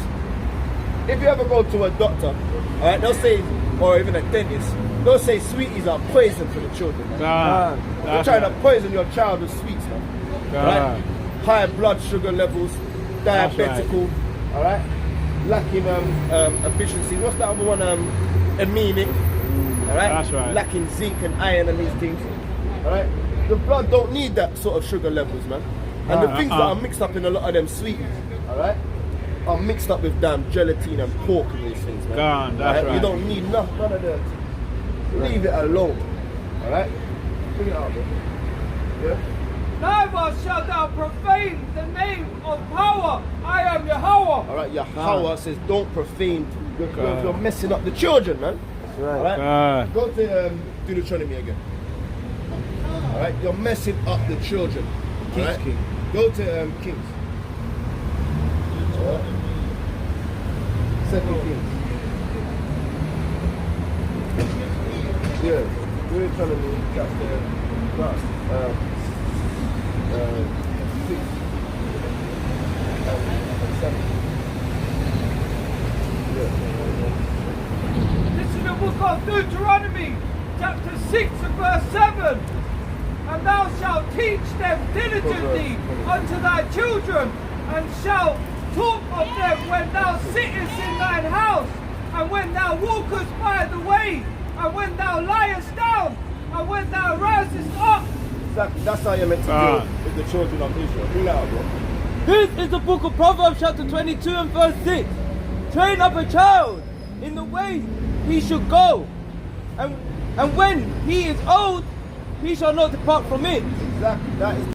If you ever go to a doctor, alright, they'll say, or even a dentist, they'll say sweeties are poison for the children, man. They're trying to poison your child with sweets, man. Right? High blood sugar levels, diabetical, alright? Lacking efficiency. What's that other one? Anemic. Alright? That's right. Lacking zinc and iron and these things. Alright? The blood don't need that sort of sugar levels, man. And the things that are mixed up in a lot of them sweeties, alright, are mixed up with damn gelatin and pork and these things, man. That's right. You don't need none of that. Leave it alone. Alright? Bring it out, bro. Yeah? Neither shalt thou profane the name of power. I am Yahweh. Alright, Yahweh says don't profane. You're messing up the children, man. That's right. Alright? Go to Deuteronomy again. Alright, you're messing up the children. Kings. Go to Kings. Alright. 2 Kings. Yeah. Deuteronomy chapter 6 and 7. Yeah. This is the book of Deuteronomy, chapter 6 and verse 7. And thou shalt teach them diligently unto thy children, and shalt Talk of them when thou sittest in thine house, and when thou walkest by the way, and when thou liest down, and when thou risest up. Exactly. That's how you're meant to deal with the children of Israel. Bring that out, bro. This is the book of Proverbs chapter 22 and verse 6. Train up a child in the way he should go, and when he is old, he shall not depart from it. Exactly. That is